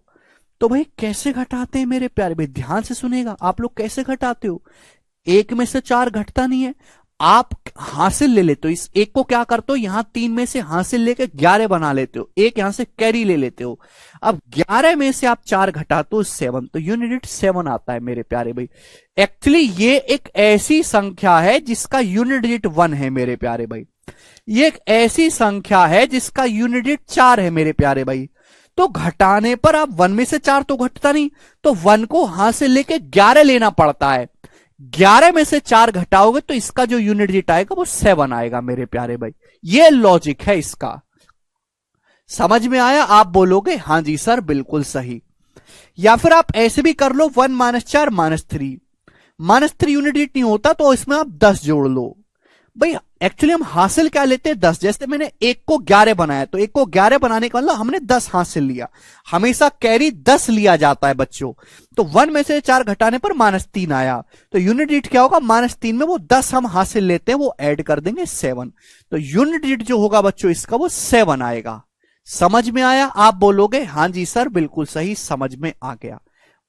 तो भाई कैसे घटाते हैं मेरे प्यारे भाई, ध्यान से सुनेगा। आप लोग कैसे घटाते हो, 1 में से 4 घटता नहीं है, आप हासिल ले लेते हो। इस 1 को क्या करते हो, यहां 3 में से हासिल लेके 11 बना लेते हो, 1 यहां से कैरी ले लेते हो। अब 11 में से आप 4 घटाते हो 7, तो यूनिट डिजिट 7 आता है मेरे प्यारे भाई। एक्चुअली ये एक ऐसी संख्या है जिसका यूनिट डिजिट 1 है मेरे प्यारे भाई। ये एक ऐसी संख्या है जिसका यूनिट डिजिट 4 है मेरे प्यारे भाई। तो घटाने पर आप 1 में से 4 तो घटता नहीं, तो 1 को हासिल लेके 11 लेना पड़ता है। 11 में से 4 घटाओगे तो इसका जो यूनिट डिजिट आएगा वो 7 आएगा मेरे प्यारे भाई। ये लॉजिक है इसका, समझ में आया। आप बोलोगे हाँ जी सर बिल्कुल सही। या फिर आप ऐसे भी कर लो, 1 - 4 -3, -3 यूनिट डिजिट नहीं होता तो इसमें आप 10 जोड़ लो। भाई एक्चुअली हम हासिल क्या लेते हैं 10, जैसे मैंने 1 को 11 बनाया, तो 1 को 11 बनाने का मतलब हमने 10 हासिल लिया। हमेशा कैरी 10 लिया जाता है बच्चों। तो 1 में से 4 घटाने पर -3 आया, तो यूनिट डिजिट क्या होगा, -3 में वो 10 हम हासिल लेते हैं, वो ऐड कर देंगे 7। तो यूनिट डिजिट जो होगा बच्चों इसका वो 7 आएगा। समझ में आया। आप बोलोगे हाँ जी सर बिल्कुल सही, समझ में आ गया।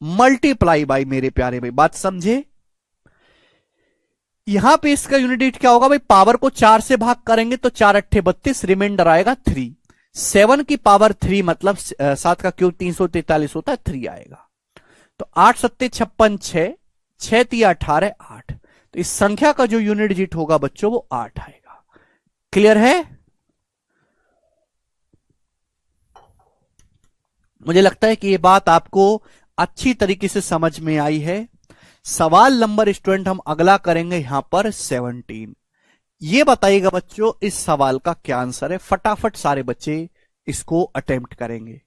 मल्टीप्लाई बाय मेरे प्यारे भाई, बात समझे। यहां पे इसका यूनिट डिजिट क्या होगा भाई, पावर को 4 से भाग करेंगे तो 4 × 8 = 32, रिमाइंडर आएगा 3। 7 की पावर 3 मतलब 7 का क्यूब 343 होता है, 3 आएगा। तो 8 × 7 = 56, 6, 6 × 3 = 18, 8। तो इस संख्या का जो यूनिट डिजिट होगा बच्चों वो 8 आएगा। क्लियर है। मुझे लगता है कि यह बात आपको अच्छी तरीके से समझ में आई है। सवाल नंबर स्टूडेंट हम अगला करेंगे यहां पर 17। ये बताइएगा बच्चों इस सवाल का क्या आंसर है, फटाफट सारे बच्चे इसको अटेम्प्ट करेंगे।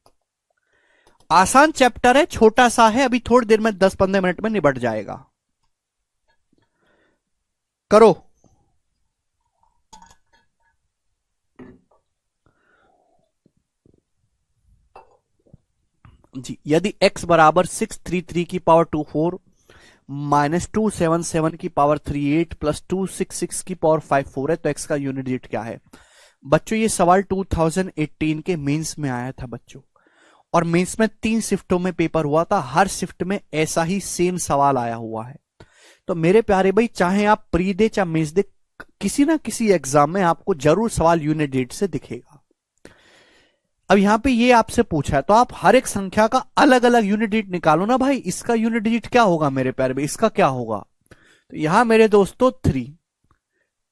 आसान चैप्टर है, छोटा सा है, अभी थोड़ी देर में 10-15 मिनट में निबट जाएगा। करो। जी, यदि x बराबर 633 की पावर 24 माइनस 277 की पावर 38 प्लस 266 की पावर 54 है तो x का यूनिट डिजिट क्या है? बच्चों ये सवाल 2018 के मेंस में आया था बच्चों, और मेंस में 3 शिफ्टों में पेपर हुआ था, हर शिफ्ट में ऐसा ही सेम सवाल आया हुआ है। तो मेरे प्यारे भाई, चाहे आप प्री दे चाहे मेंस दे, किसी ना किसी एग्जाम में आपको जरूर सवाल यूनिट डिजिट से दिखेगा। अब यहां पे ये आपसे पूछा है तो आप हर एक संख्या का अलग अलग यूनिट डिजिट निकालो ना भाई, इसका यूनिट डिजिट क्या होगा मेरे प्यारे भाई, इसका क्या होगा? तो यहां मेरे दोस्तों 3,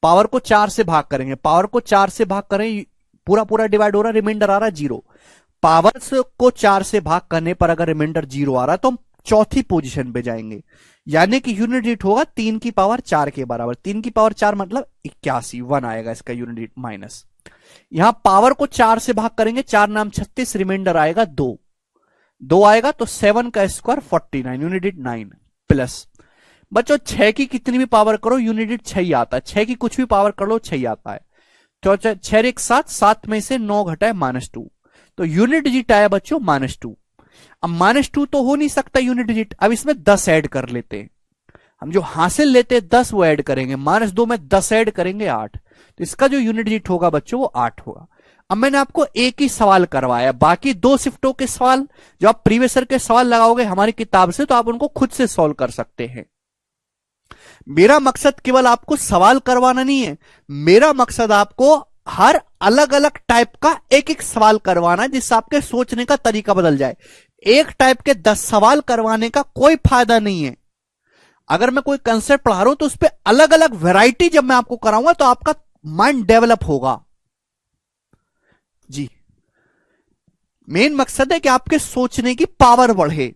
पावर को 4 से भाग करेंगे, पावर को 4 से भाग करें, पूरा पूरा डिवाइड हो रहा है, रिमाइंडर आ रहा है 0। पावर को 4 से भाग करने पर अगर रिमाइंडर 0 आ रहा है तो हम चौथी पोजीशन पे जाएंगे, यानी कि यूनिट डिजिट होगा 3 की पावर 4 के बराबर। 3 की पावर 4 मतलब 81, 1 आएगा इसका यूनिट डिजिट माइनस। यहां पावर को 4 से भाग करेंगे, 4 नाम 36, रिमाइंडर आएगा 2, 2 आएगा तो 7 का स्क्वायर 49, यूनिट डिजिट 9 प्लस। बच्चों 6 की कितनी भी पावर करो यूनिट डिजिट 6 ही आता है, 6 की कुछ भी पावर कर लो 6 ही आता है। तो 6 एक 7, 7 में से 9 घटाए -2, तो यूनिट डिजिट आया बच्चों -2। अब -2 तो हो नहीं सकता यूनिट डिजिट, अब इसमें 10 ऐड कर लेते हैं, हम जो हासिल लेते हैं 10 वो ऐड करेंगे, -2 में 10 ऐड करेंगे 8, तो इसका जो यूनिट डिजिट होगा बच्चों वो 8 होगा। अब मैंने आपको एक ही सवाल करवाया, बाकी 2 शिफ्टों के सवाल जो आप प्रीवियस ईयर के सवाल लगाओगे हमारी किताब से तो आप उनको खुद से सॉल्व कर सकते हैं। मेरा मकसद केवल आपको सवाल करवाना नहीं है, मेरा मकसद आपको हर अलग अलग टाइप का एक एक सवाल करवाना है, जिससे आपके सोचने का तरीका बदल जाए। एक टाइप के 10 सवाल करवाने का कोई फायदा नहीं है। अगर मैं कोई कंसेप्ट पढ़ा रहा हूं तो उस पर अलग अलग वैरायटी जब मैं आपको कराऊंगा तो आपका माइंड डेवलप होगा। जी, मेन मकसद है कि आपके सोचने की पावर बढ़े।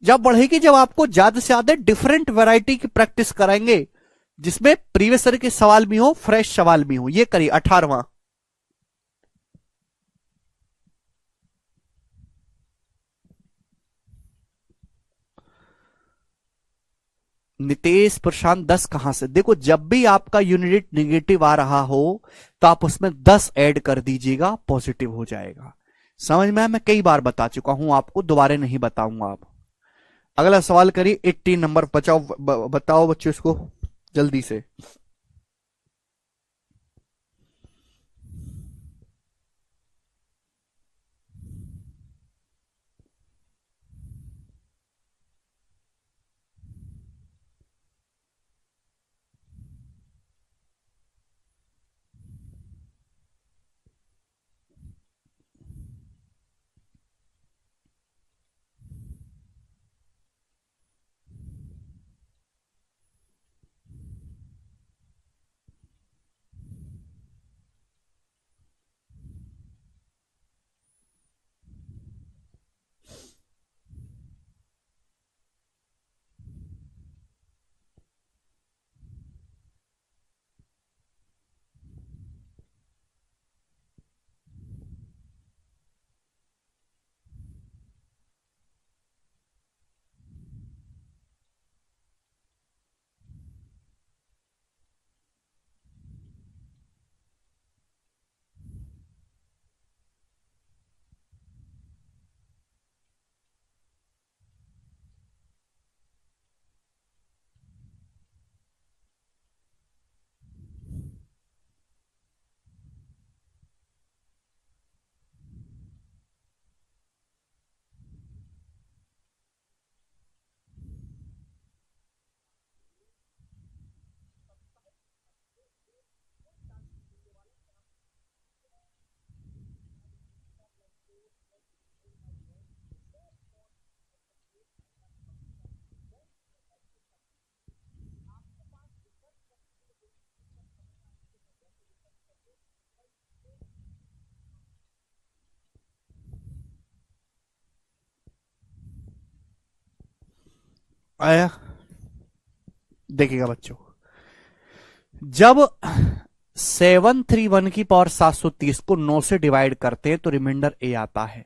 जब बढ़ेगी, जब आपको ज्यादा से ज्यादा डिफरेंट वैरायटी की प्रैक्टिस कराएंगे, जिसमें प्रीवियस ईयर के सवाल भी हो, फ्रेश सवाल भी हो। ये करिए 18वां। नितेश प्रशांत 10 कहां से? देखो, जब भी आपका यूनिट निगेटिव आ रहा हो तो आप उसमें 10 ऐड कर दीजिएगा, पॉजिटिव हो जाएगा। समझ में? मैं कई बार बता चुका हूं आपको, दोबारा नहीं बताऊंगा। आप अगला सवाल करिए, 18 नंबर। बचाओ, बताओ बच्चों इसको जल्दी से। आया? देखिएगा बच्चों, जब 731 की पावर 730 को 9 से डिवाइड करते हैं तो रिमाइंडर ए आता है।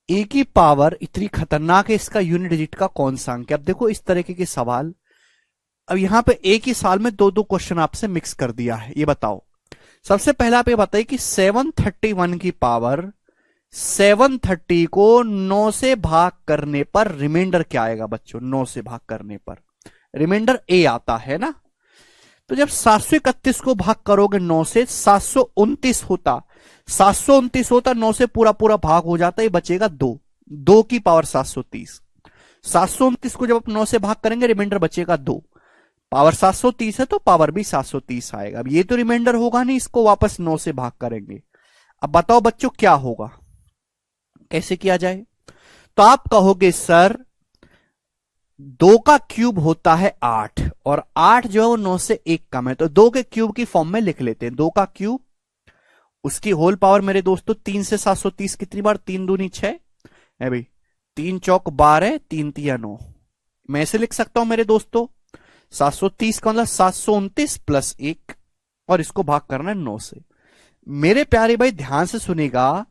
ए की पावर इतनी खतरनाक है, इसका यूनिट डिजिट का कौन सा अंक है? अब देखो इस तरीके के सवाल, अब यहां पे एक ही साल में दो दो क्वेश्चन आपसे मिक्स कर दिया है। ये बताओ, सबसे पहले आप ये बताइए कि 731 की पावर 730 को 9 से भाग करने पर रिमाइंडर क्या आएगा बच्चों? 9 से भाग करने पर रिमाइंडर ए आता है ना। तो जब 731 को भाग करोगे 9 से, 729 होता, 729 होता, 9 से पूरा पूरा भाग हो जाता, ये बचेगा 2, 2 की पावर 730। 729 को जब आप 9 से भाग करेंगे रिमाइंडर बचेगा 2, पावर 730 है तो पावर भी 730 आएगा। अब ये तो रिमाइंडर होगा नहीं, इसको वापस 9 से भाग करेंगे। अब बताओ बच्चों क्या होगा, कैसे किया जाए? तो आप कहोगे सर 2 का क्यूब होता है 8 और 8 जो है वो 9 से 1 कम है, तो 2 के क्यूब की फॉर्म में लिख लेते हैं। 2 का क्यूब उसकी होल पावर मेरे दोस्तों 3 से 730 कितनी बार? 3 दूनी 6 है भाई, 3 चौक 12, 3 तिया 9। मैं ऐसे लिख सकता हूं मेरे दोस्तों 730 का मतलब 729 प्लस 1 और इसको भाग करना है 9 से। मेरे प्यारे भाई ध्यान से सुनेगा,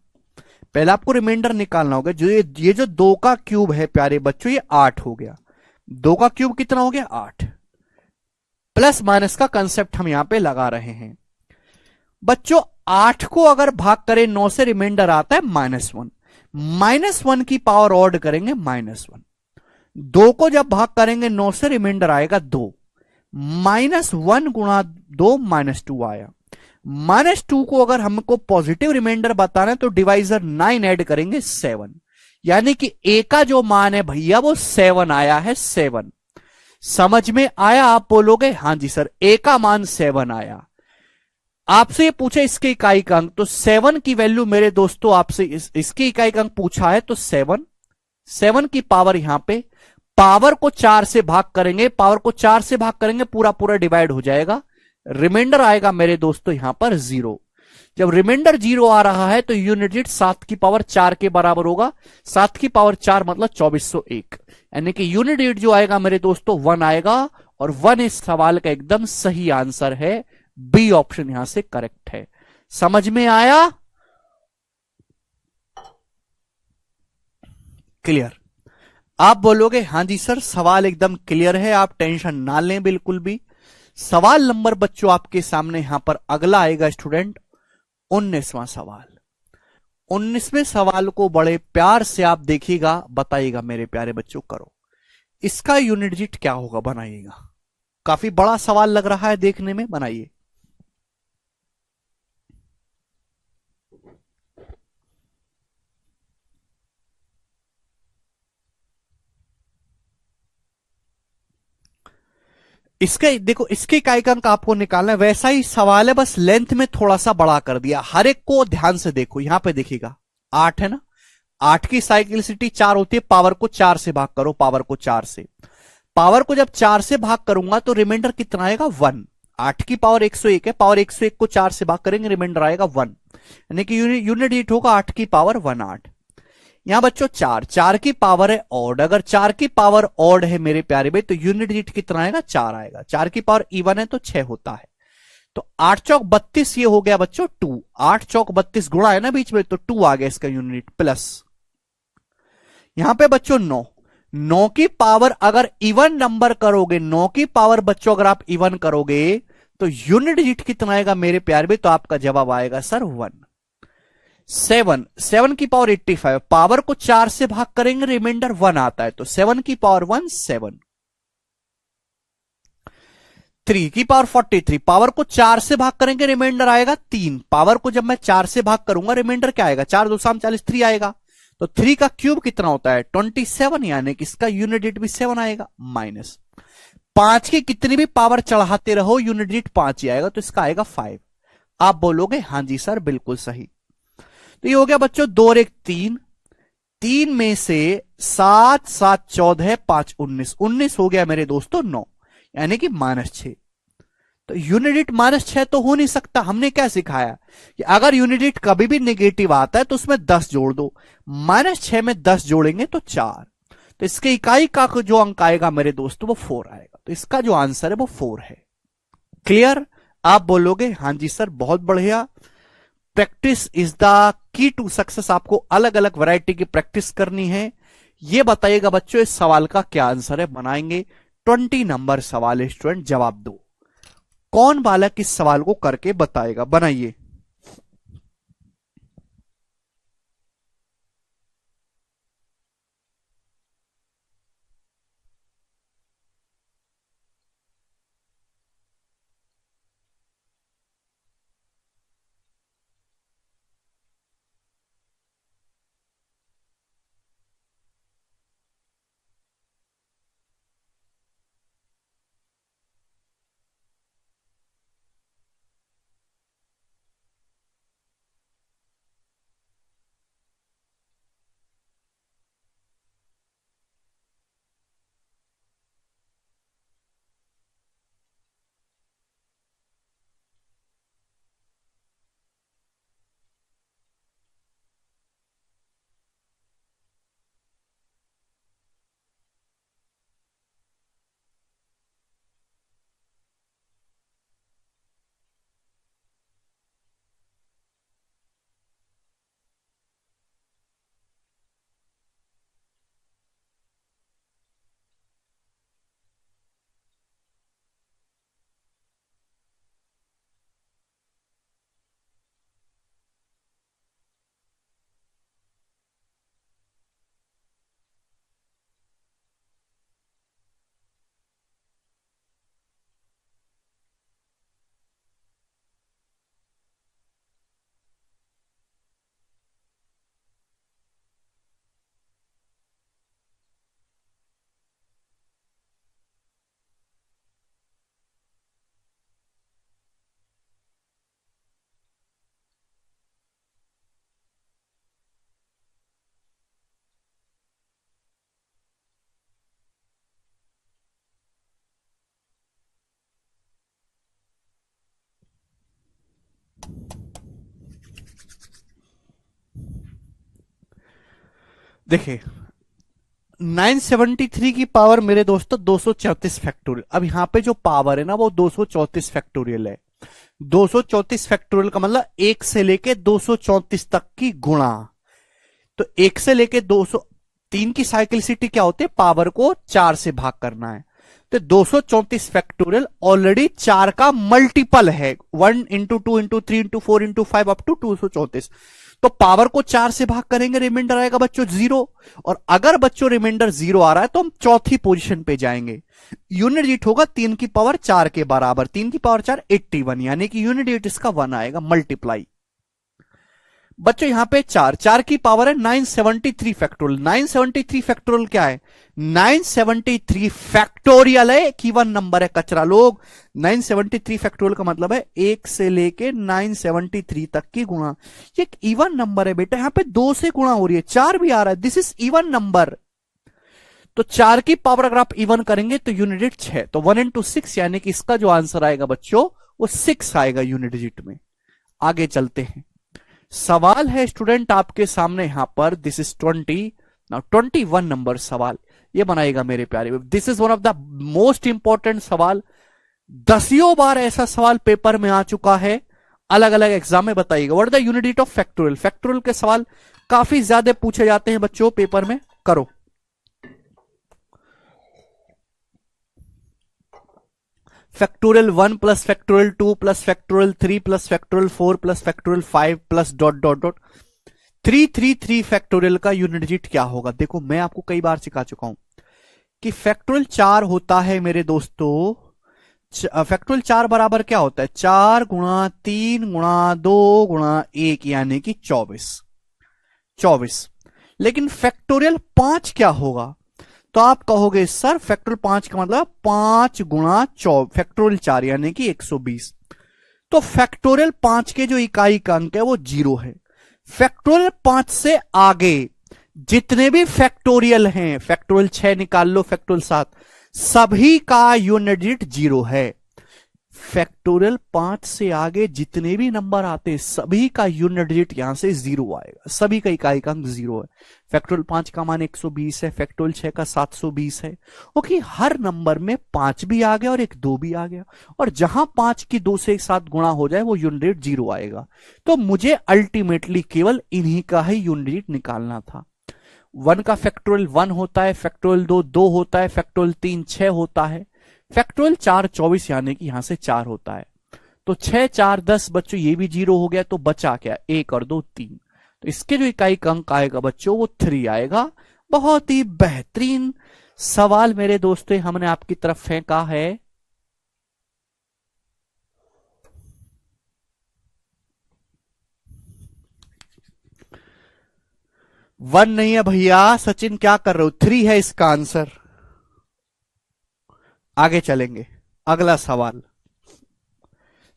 पहले आपको रिमाइंडर निकालना होगा। जो ये जो 2 का क्यूब है प्यारे बच्चों, ये 8 हो गया। 2 का क्यूब कितना हो गया? 8। प्लस माइनस का कंसेप्ट हम यहां पे लगा रहे हैं बच्चों। 8 को अगर भाग करें 9 से रिमाइंडर आता है -1। -1 की पावर ऑड करेंगे -1। 2 को जब भाग करेंगे 9 से रिमाइंडर आएगा 2, -1 गुणा 2 -2 आया। -2 को अगर हमको पॉजिटिव रिमाइंडर बताना है तो डिवाइजर 9 ऐड करेंगे 7, यानी कि ए का जो मान है भैया वो 7 आया है। 7 समझ में आया? आप बोलोगे हाँ जी सर, ए का मान 7 आया। आपसे ये पूछे इसके इकाई का अंक, तो 7 की वैल्यू मेरे दोस्तों आपसे इसके इकाई का अंक पूछा है तो 7 की पावर यहां पे पावर को 4 से भाग करेंगे, पावर को 4 से भाग करेंगे पूरा पूरा डिवाइड हो जाएगा, रिमाइंडर आएगा मेरे दोस्तों यहां पर 0। जब रिमाइंडर 0 आ रहा है तो यूनिट डिजिट 7 की पावर 4 के बराबर होगा। 7 की पावर 4 मतलब 2401, यानी कि यूनिट डिजिट जो आएगा मेरे दोस्तों 1 आएगा और 1 इस सवाल का एकदम सही आंसर है। बी ऑप्शन यहां से करेक्ट है। समझ में आया? क्लियर? आप बोलोगे हाँ जी सर सवाल एकदम क्लियर है, आप टेंशन ना लें बिल्कुल भी। सवाल नंबर बच्चों आपके सामने यहां पर अगला आएगा स्टूडेंट, 19वां सवाल। 19वें सवाल को बड़े प्यार से आप देखिएगा, बताइएगा मेरे प्यारे बच्चों। करो, इसका यूनिट डिजिट क्या होगा बनाइएगा। काफी बड़ा सवाल लग रहा है देखने में, बनाइए। इसके देखो, इसके इकाई का अंक आपको निकालना है, वैसा ही सवाल है बस लेंथ में थोड़ा सा बड़ा कर दिया। हर एक को ध्यान से देखो, यहां पे देखिएगा 8 है ना, 8 की साइक्लिसिटी 4 होती है, पावर को 4 से भाग करो, पावर को 4 से। पावर को जब 4 से भाग करूंगा तो रिमाइंडर कितना आएगा? 1। 8 की पावर 101 है, पावर 101 को 4 से भाग करेंगे रिमाइंडर आएगा 1, यानी कि यूनिट डिजिट होगा 8 की पावर 1 8। यहां बच्चों 4 की पावर है ऑड, अगर 4 की पावर ऑड है मेरे प्यारे भाई तो यूनिट डिजिट कितना आएगा? 4 आएगा। 4 की पावर इवन है तो 6 होता है, तो 8 चौक 32 ये हो गया बच्चों 2। 8 चौक 32 गुणा है ना बीच में, तो 2 आ गया इसका यूनिट। प्लस यहां पे बच्चों 9 की पावर अगर इवन नंबर करोगे, 9 की पावर बच्चों अगर आप इवन करोगे तो यूनिट डिजिट कितना आएगा मेरे प्यारे भाई? तो आपका जवाब आएगा सर 1। 7 की पावर 85, पावर को 4 से भाग करेंगे रिमाइंडर 1 आता है, तो 7 की पावर 1 7। 3 की पावर 43, पावर को 4 से भाग करेंगे रिमाइंडर आएगा 3, पावर को जब मैं 4 से भाग करूंगा रिमाइंडर क्या आएगा? 4 2 40, 3 आएगा। तो 3 का क्यूब कितना होता है? 27, यानी कि इसका यूनिट डिजिट भी 7 आएगा। माइनस 5 की कितनी भी पावर चढ़ाते रहो यूनिट डिजिट 5 ही आएगा, तो इसका आएगा 5। आप बोलोगे हाँ जी सर बिल्कुल सही। तो ये हो गया बच्चों 2 और 1 3, 3 में से 7 7 14 5 19, 19 हो गया मेरे दोस्तों 9, यानी कि -6। तो यूनिट -6 तो हो नहीं सकता। हमने क्या सिखाया कि अगर यूनिट कभी भी नेगेटिव आता है तो उसमें 10 जोड़ दो, -6 में 10 जोड़ेंगे तो 4, तो इसके इकाई का जो अंक आएगा मेरे दोस्तों वो 4 आएगा, तो इसका जो आंसर है वो 4 है। क्लियर? आप बोलोगे हाँ जी सर बहुत बढ़िया, practice is the key to success, आपको अलग अलग वैरायटी की प्रैक्टिस करनी है। ये बताइएगा बच्चों इस सवाल का क्या आंसर है, बनाएंगे 20 नंबर सवाल है स्टूडेंट, जवाब दो। कौन बालक इस सवाल को करके बताएगा, बनाइए। देखिए 973 की पावर मेरे दोस्तों 234 फैक्टोरियल, अब यहां पे जो पावर है ना वो 234 फैक्टोरियल है। 234 फैक्टोरियल का मतलब 1 से लेके 234 तक की गुणा। तो 1 से लेके 203 की साइक्लिसिटी क्या होती है, पावर को 4 से भाग करना है। तो 234 फैक्टोरियल ऑलरेडी 4 का मल्टीपल है, 1 into 2 into 3 into 4 into 5 up to 234। तो पावर को 4 से भाग करेंगे, रिमाइंडर आएगा बच्चों 0। और अगर बच्चों रिमाइंडर 0 आ रहा है तो हम चौथी पोजीशन पे जाएंगे। यूनिट डिजिट होगा 3 की पावर 4 के बराबर, 3 की पावर 4 81, यानी कि यूनिट डिजिट इसका 1 आएगा, मल्टीप्लाई। बच्चों यहां पे 4 4 की पावर है 973 फैक्टोरियल। 973 फैक्टोरियल क्या है, 973 फैक्टोरियल है, एक इवन नंबर है कचरा लोग। 973 फैक्टोरियल का मतलब है 1 से लेके 973 तक की गुणा। ये एक इवन नंबर है बेटा, यहां पे 2 से गुणा हो रही है, 4 भी आ रहा है, दिस इज इवन नंबर। तो 4 की पावर अगर आप इवन करेंगे तो यूनिट डिजिट 6, तो 1 इंटू 6 यानी कि इसका जो आंसर आएगा बच्चों वो 6 आएगा यूनिट डिजिट में। आगे चलते हैं, सवाल है स्टूडेंट आपके सामने यहां पर, दिस इज 20, नाउ 21 नंबर सवाल, ये बनाएगा मेरे प्यारे। This is one of the most important सवाल, दसियों बार ऐसा सवाल पेपर में आ चुका है, अलग अलग एग्जाम में बताइएगा। What is the unit digit of factorial, factorial के सवाल काफी ज्यादा पूछे जाते हैं बच्चों पेपर में, करो। Factorial 1 plus factorial 2 plus factorial 3 plus factorial 4 plus factorial 5 plus dot dot dot 333 factorial का यूनिट डिजिट क्या होगा। देखो मैं आपको कई बार सिखा चुका हूं कि फैक्टोरियल 4 होता है मेरे दोस्तों, फैक्टोरियल 4 बराबर क्या होता है, 4 गुणा 3 गुणा 2 गुणा 1 यानी कि 24। लेकिन फैक्टोरियल 5 क्या होगा, तो आप कहोगे सर फैक्टोरियल 5 का मतलब 5 गुणा फैक्टोरियल 4 यानी कि 120। तो फैक्टोरियल 5 के जो इकाई का अंक है वो 0 है। फैक्टोरियल 5 से आगे जितने भी फैक्टोरियल हैं, फैक्टोरियल 6 निकाल लो, फैक्टोरियल 7, सभी का यूनिट डिजिट 0 है। फैक्टोरियल 5 से आगे जितने भी नंबर आते हैं सभी का यूनिट डिजिट यहां से 0 आएगा, सभी का इकाई अंक 0 है। फैक्टोरियल 5 का मान 120 है, फैक्टोरियल 6 का 720 है। ओके, हर नंबर में 5 भी आ गया और एक 2 भी आ गया, और जहां 5 की 2 से एक साथ गुणा हो जाए वो यूनिट डिजिट 0 आएगा। तो मुझे अल्टीमेटली केवल इन्हीं का ही यूनिट डिजिट निकालना था। 1 का फैक्टोरियल 1 होता है, फैक्टोरियल 2 2 होता है, फैक्टोरियल 3 6 होता है, फैक्टोरियल 4 24, यानी कि यहां से 4 होता है। तो 6 4 10 बच्चों, ये भी 0 हो गया, तो बचा क्या, 1 और 2 3। तो इसके जो इकाई का अंक आएगा बच्चों वो 3 आएगा। बहुत ही बेहतरीन सवाल मेरे दोस्तों हमने आपकी तरफ फेंका है। वन नहीं है भैया, सचिन क्या कर रहे हो, 3 है इसका आंसर। आगे चलेंगे, अगला सवाल।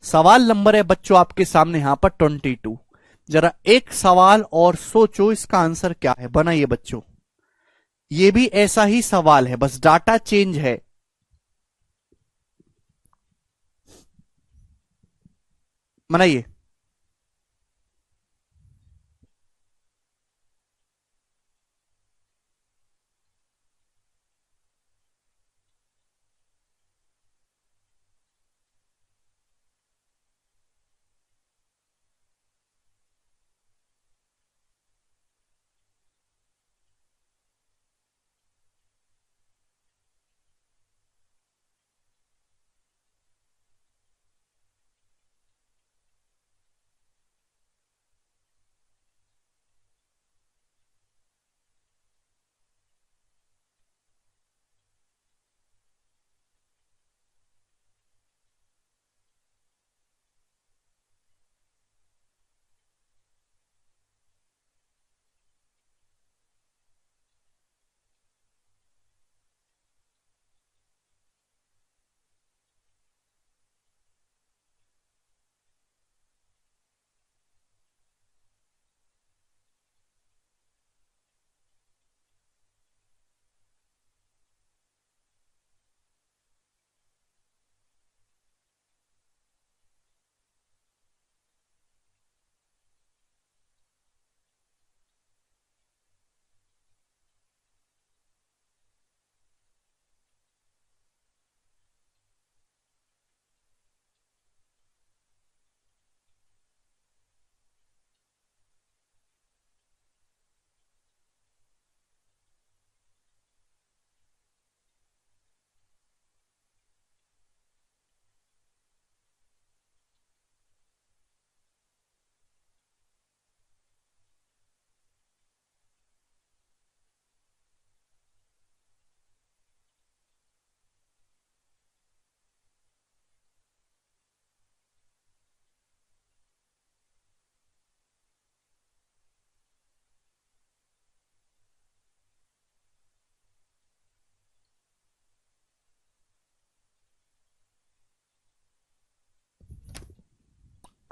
सवाल नंबर है बच्चों आपके सामने यहां पर 22। जरा एक सवाल और सोचो इसका आंसर क्या है, बनाइए बच्चों। ये भी ऐसा ही सवाल है, बस डाटा चेंज है। बनाइए।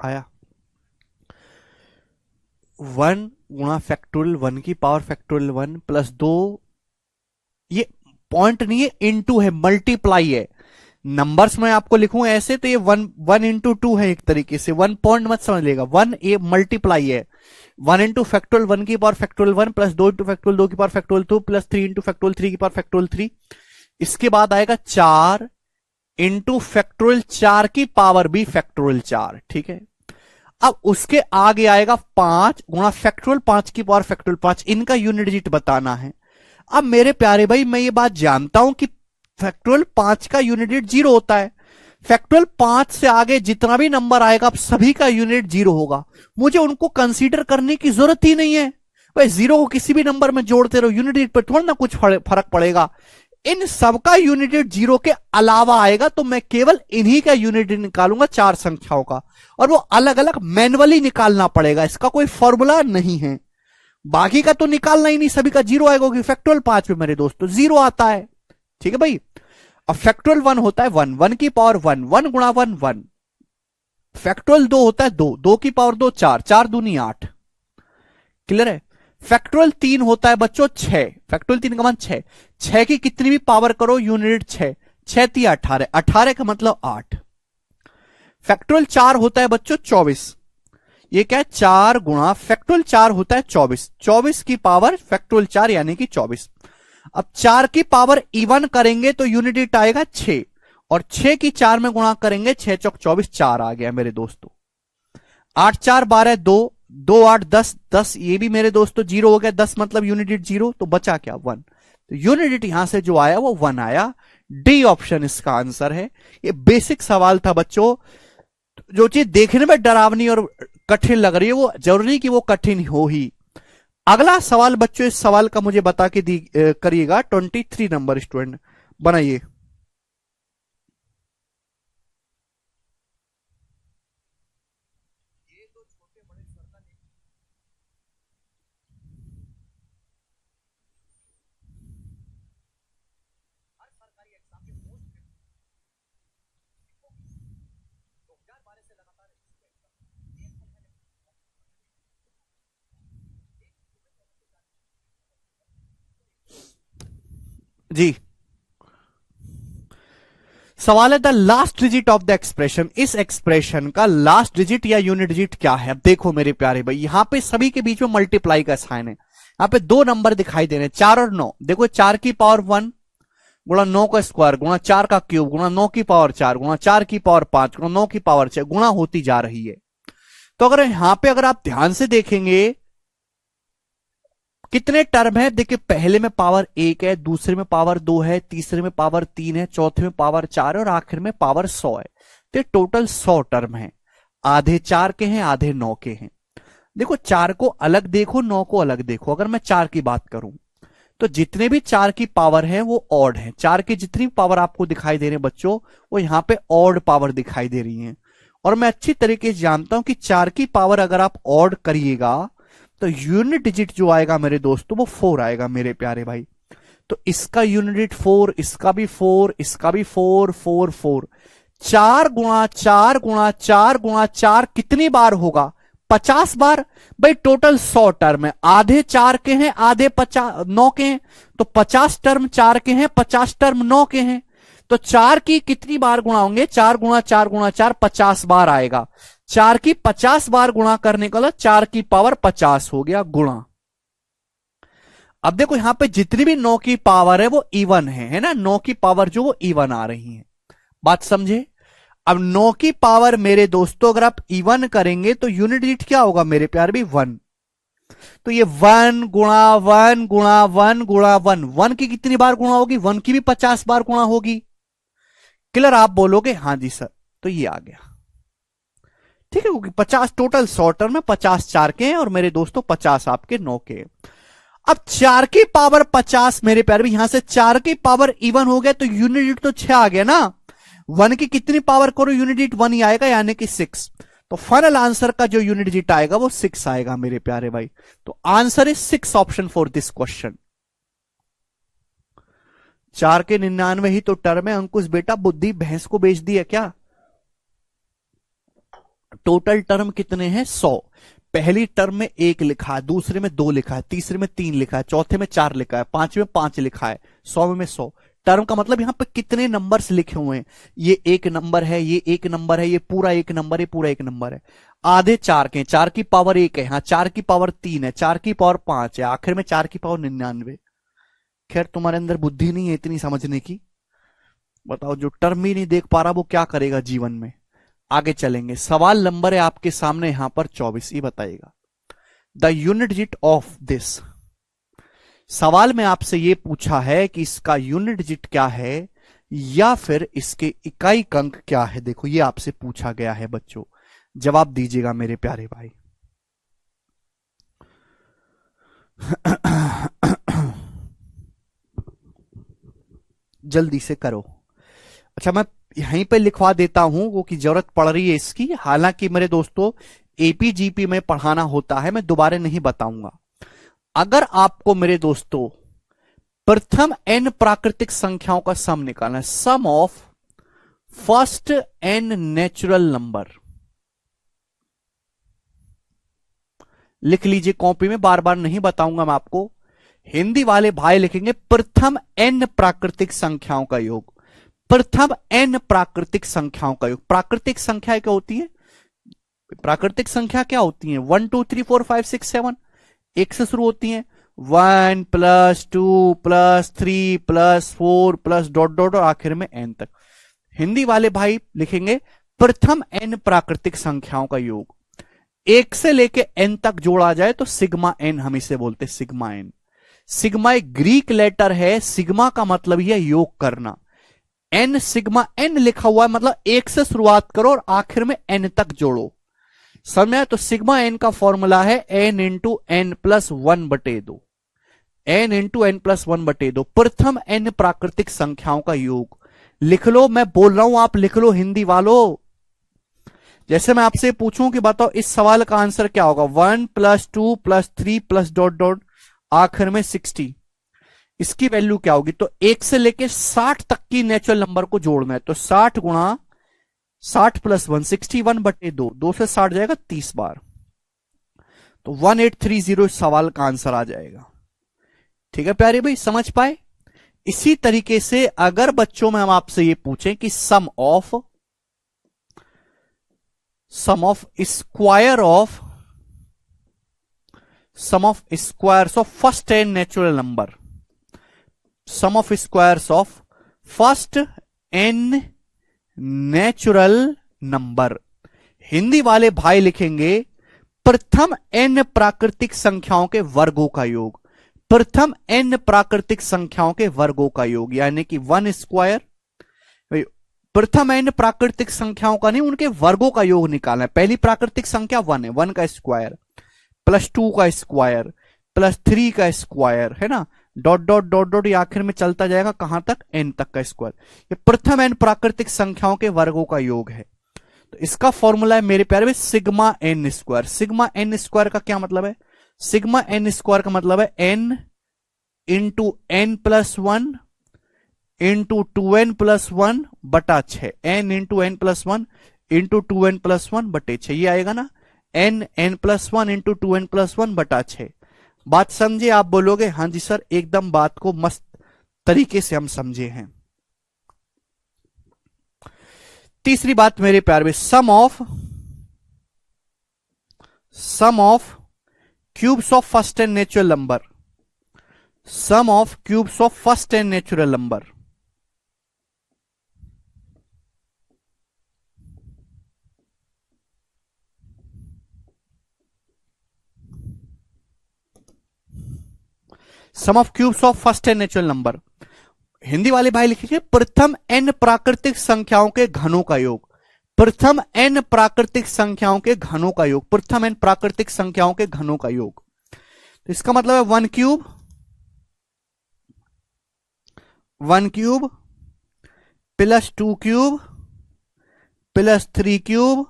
आया 1 गुणा फैक्टोरियल 1 की पावर फैक्टोरियल 1 प्लस 2, ये पॉइंट नहीं है, इनटू है, मल्टीप्लाई है। नंबर्स में आपको लिखूं ऐसे तो ये 1 1 into 2 है, एक तरीके से 1 पॉइंट मत समझ लेगा, 1 ये मल्टीप्लाई है। 1 इंटू फैक्टोरियल 1 की power factorial 1 plus 2 into factorial 2 की power factorial 2 plus 3 into factorial 3 की पावर फैक्टोरियल 3। इसके बाद आएगा 4 इंटू फैक्टोरियल 4 की पावर भी फैक्टोरियल 4, ठीक है। अब उसके आगे आएगा 5 गुणा फैक्टोरियल 5 की पावर फैक्टोरियल 5, इनका यूनिट डिजिट बताना है। अब मेरे प्यारे भाई मैं ये बात जानता हूं कि फैक्टोरियल 5 का यूनिट डिजिट 0 होता है। फैक्टोरियल 5 से आगे जितना भी नंबर आएगा अब सभी का यूनिट 0 होगा, मुझे उनको कंसीडर करने की जरूरत ही नहीं है। भाई 0 को किसी भी नंबर में जोड़ते रहो, यूनिट डिजिट पर थोड़ा ना कुछ फर्क पड़ेगा। इन सबका यूनिट डिजिट 0 के अलावा आएगा, तो मैं केवल इन्हीं का यूनिट डिजिट निकालूंगा 4 संख्याओं का, और वो अलग अलग मैनुअली निकालना पड़ेगा, इसका कोई फॉर्मूला नहीं है। बाकी का तो निकालना ही नहीं, सभी का 0 आएगा क्योंकि फैक्टोरियल 5 में मेरे दोस्तों 0 आता है, ठीक है भाई। अब फैक्टोरियल 1 होता है 1, 1 की पावर 1, 1 गुणा 1 1। फैक्टोरियल 2 होता है 2, 2 की पावर 2 4, 4 दूनी 8, क्लियर है। फैक्टोरियल 3 होता है बच्चों 6, फैक्टोरियल 3 का मान 6, 6 की कितनी भी पावर करो यूनिट 6, 6 3 18, 18 का मतलब 8, फैक्टोरियल 4 होता है बच्चों 24। ये क्या है, 4 गुणा फैक्टोरियल 4 होता है 24। 24 की पावर फैक्टोरियल 4 यानी कि 24। अब 4 की पावर इवन करेंगे तो यूनिट डिजिट आएगा 6, और 6 की 4 में गुणा करेंगे, 6 चौक 24, 4 आ गया मेरे दोस्तों। 8 4 12 2, 2 8 10, 10 ये भी मेरे दोस्तों 0 हो गया, 10 मतलब यूनिट डिजिट 0, तो बचा क्या 1। तो यूनिट डिजिट यहां से जो आया वो 1 आया। डी ऑप्शन इसका आंसर है। ये बेसिक सवाल था बच्चों। जो चीज देखने में डरावनी और कठिन लग रही है वो जरूरी नहीं कि वो कठिन हो ही। अगला सवाल बच्चों, इस सवाल का मुझे बता के करिएगा। 23 नंबर स्टूडेंट बनाइए। जी, सवाल है the last digit of the expression. इस एक्सप्रेशन का लास्ट डिजिट या यूनिट डिजिट क्या है। अब देखो मेरे प्यारे भाई, यहां पे सभी के बीच में मल्टीप्लाई का साइन है। यहां पे 2 नंबर दिखाई दे रहे हैं, 4 और 9। देखो 4 की पावर 1 गुणा 9 का स्क्वायर गुणा 4 का क्यूब गुणा 9 की पावर 4 गुणा 4 की पावर 5 गुणा 9 की पावर 6 गुणा होती जा रही है। तो अगर यहां पे अगर आप ध्यान से देखेंगे कितने टर्म है, देखिए पहले में पावर 1 है, दूसरे में पावर 2 है, तीसरे में पावर 3 है, चौथे में पावर 4 है और आखिर में पावर 100 है। तो टोटल 100 टर्म है। आधे 4 के हैं, आधे 9 के हैं। देखो 4 को अलग देखो, 9 को अलग देखो। अगर मैं 4 की बात करूं तो जितने भी 4 की पावर है वो ऑड है। 4 की जितनी पावर आपको दिखाई दे रहे हैं बच्चों, वो यहां पे ऑड पावर दिखाई दे रही है। और मैं अच्छी तरीके से जानता हूं कि 4 की पावर अगर आप ऑड करिएगा तो यूनिट डिजिट जो आएगा मेरे दोस्तों वो 4 आएगा मेरे प्यारे भाई। तो इसका यूनिट डिजिट 4, इसका भी 4, इसका भी 4, 4 4। 4 गुणा 4 गुणा 4 गुणा 4 कितनी बार होगा, 50 बार। भाई टोटल 100 टर्म है, आधे 4 के हैं, आधे 9 के हैं। तो 50 टर्म 4 के हैं, 50 टर्म 9 के हैं। तो 4 की कितनी बार गुणा होंगे, 4 गुणा 4 गुणा 4 50 बार आएगा। 4 की 50 बार गुणा करने का 4 की पावर 50 हो गया गुणा। अब देखो यहां पे जितनी भी 9 की पावर है वो इवन है ना। 9 की पावर जो वो इवन आ रही है, बात समझे। अब 9 की पावर मेरे दोस्तों अगर आप इवन करेंगे तो यूनिट डिजिट क्या होगा मेरे प्यार भी 1। तो ये 1 गुणा 1 गुणा 1 गुणा 1, 1 की कितनी बार गुणा होगी, 1 की भी 50 बार गुणा होगी। क्लियर, आप बोलोगे हाँ जी सर, तो ये आ गया। ठीक है, क्योंकि 50 टोटल 100 टर्म में 50 4 के हैं और मेरे दोस्तों 50 आपके 9 के। अब 4 की पावर 50 मेरे प्यारे भी, यहां से 4 की पावर इवन हो गया तो यूनिट डिजिट तो 6 आ गया ना। 1 की कितनी पावर करो, यूनिट डिजिट 1 ही आएगा यानी कि 6। तो फाइनल आंसर का जो यूनिट डिजिट आएगा वो 6 आएगा मेरे प्यारे भाई। तो answer is 6 option for this question. 4 के 99 ही तो टर्म है अंकुश बेटा, बुद्धि भैंस को बेच दी है क्या। टोटल टर्म कितने हैं 100। पहली टर्म में 1 लिखा है, दूसरे में 2 लिखा है, तीसरे में 3 लिखा है, चौथे में 4 लिखा है, पांचवें में 5 लिखा है, 100 में 100 टर्म का मतलब यहां पे कितने नंबर्स लिखे हुए हैं। ये 1 नंबर है, ये 1 नंबर है, ये पूरा 1 नंबर है, पूरा 1 नंबर है। आधे 4 के, 4 की पावर 1 है, यहां 4 की पावर 3 है, 4 की पावर 5 है, आखिर में 4 की पावर 99। खैर तुम्हारे अंदर बुद्धि नहीं है इतनी समझने की। बताओ जो टर्म ही नहीं देख पा रहा वो क्या करेगा जीवन में। आगे चलेंगे, सवाल नंबर है आपके सामने यहां पर 24। ये बताइएगा the unit digit of this. सवाल में आपसे यह पूछा है कि इसका यूनिट डिजिट क्या है या फिर इसके इकाई अंक क्या है। देखो ये आपसे पूछा गया है बच्चों, जवाब दीजिएगा मेरे प्यारे भाई। जल्दी से करो। अच्छा मैं यहीं पे लिखवा देता हूं, वो की जरूरत पड़ रही है इसकी। हालांकि मेरे दोस्तों एपीजीपी में पढ़ाना होता है, मैं दोबारा नहीं बताऊंगा। अगर आपको मेरे दोस्तों प्रथम n प्राकृतिक संख्याओं का सम निकालना है, sum of first n natural number, लिख लीजिए कॉपी में, बार बार नहीं बताऊंगा मैं आपको। हिंदी वाले भाई लिखेंगे प्रथम n प्राकृतिक संख्याओं का योग। प्रथम n प्राकृतिक संख्याओं का योग। प्राकृतिक संख्या क्या होती है? प्राकृतिक संख्या क्या होती है? 1 2 3 4 5 6 7 एक से शुरू होती है। 1 + 2 + 3 + 4 + डॉट डॉट और आखिर में n तक। हिंदी वाले भाई लिखेंगे प्रथम n प्राकृतिक संख्याओं का योग। एक से लेके n तक जोड़ा जाए तो सिग्मा n हम इसे बोलते हैं, सिग्मा n। सिग्मा एक ग्रीक लेटर है, सिग्मा का मतलब ही है योग करना। n सिग्मा n लिखा हुआ है, मतलब एक से शुरुआत करो और आखिर में n तक जोड़ो। समझ? तो सिग्मा n का फॉर्मूला है n into n plus 1/2। n into n plus 1/2 प्रथम n प्राकृतिक संख्याओं का योग। लिख लो, मैं बोल रहा हूं आप लिख लो हिंदी वालों। जैसे मैं आपसे पूछूं कि बताओ इस सवाल का आंसर क्या होगा? 1 + 2 + 3 + डॉट डॉट आखिर में 60, इसकी वैल्यू क्या होगी? तो 1 से लेके 60 तक की नेचुरल नंबर को जोड़ना है, तो 60 गुणा 60 + 1 61/2, 2 से 60 जाएगा 30 बार, तो 1830 इस सवाल का आंसर आ जाएगा। ठीक है प्यारे भाई, समझ पाए? इसी तरीके से अगर बच्चों में हम आपसे ये पूछें कि sum of squares of first n natural number, sum of squares of first n natural number, Hindi वाले भाई लिखेंगे प्रथम n प्राकृतिक संख्याओं के वर्गों का योग। प्रथम n प्राकृतिक संख्याओं के वर्गों का योग, यानी कि 1 स्क्वायर। प्रथम n प्राकृतिक संख्याओं का नहीं, उनके वर्गों का योग निकालना है। पहली प्राकृतिक संख्या 1 है, 1 का स्क्वायर प्लस 2 का स्क्वायर प्लस 3 का स्क्वायर, है ना, डॉट डॉट डॉट डॉट, ये आखिर में चलता जाएगा कहां तक? n तक का स्क्वायर। ये प्रथम n प्राकृतिक संख्याओं के वर्गों का योग है। तो इसका फॉर्मूला है मेरे प्यारे में sigma n square. Sigma n square का क्या मतलब है? सिग्मा n स्क्वायर का मतलब है n into n plus 1 into 2n plus 1/6, n into n plus 1 into 2n plus 1/6, ये आएगा ना, n plus 1 into 2n plus 1/6। बात समझे? आप बोलोगे हाँ जी सर, एकदम बात को मस्त तरीके से हम समझे हैं। तीसरी बात मेरे प्यार में, sum of cubes of first n natural number, sum of cubes of first n natural number. Sum of cubes of first n natural number, Hindi वाले भाई लिखिए प्रथम n प्राकृतिक संख्याओं के घनों का योग। प्रथम n प्राकृतिक संख्याओं के घनों का योग, प्रथम n प्राकृतिक संख्याओं के घनों का योग। तो इसका मतलब है 1 cube plus 2 cube plus 3 cube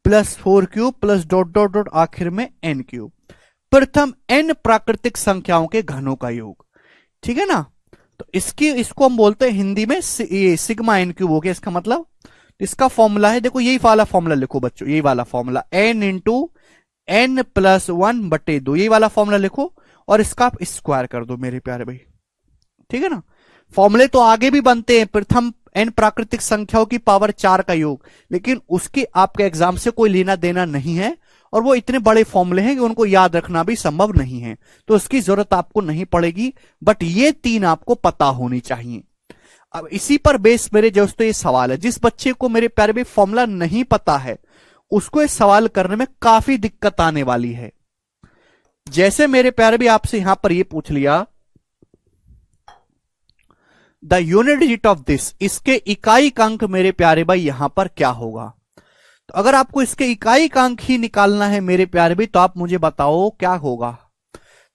plus 4 cube plus dot dot dot आखिर में n क्यूब। प्रथम n प्राकृतिक संख्याओं के घनों का योग, ठीक है ना। तो इसको हम बोलते हैं हिंदी में सिग्मा n क्यूब हो गया इसका मतलब। इसका फॉर्मूला है, देखो यही वाला फॉर्मूला लिखो बच्चों, यही वाला formula n into n plus 1/2, यही वाला फॉर्मूला लिखो और इसका आप स्क्वायर कर दो मेरे प्यारे भाई, ठीक है ना। फॉर्मूले तो आगे भी बनते हैं, प्रथम n प्राकृतिक संख्याओं की पावर 4 का योग, लेकिन उसकी आपके एग्जाम से कोई लेना देना नहीं है और वो इतने बड़े फॉर्मूले हैं कि उनको याद रखना भी संभव नहीं है, तो उसकी जरूरत आपको नहीं पड़ेगी, बट ये 3 आपको पता होनी चाहिए। अब इसी पर बेस मेरे दोस्तों ये सवाल है, जिस बच्चे को मेरे प्यारे में फॉर्मूला नहीं पता है उसको ये सवाल करने में काफी दिक्कत आने वाली है। जैसे मेरे प्यारे भी आपसे यहां पर ये पूछ लिया the unit digit of this, इसके इकाई अंक मेरे प्यारे भाई यहां पर क्या होगा। तो अगर आपको इसके इकाई अंक ही निकालना है मेरे प्यारे भाई, तो आप मुझे बताओ क्या होगा।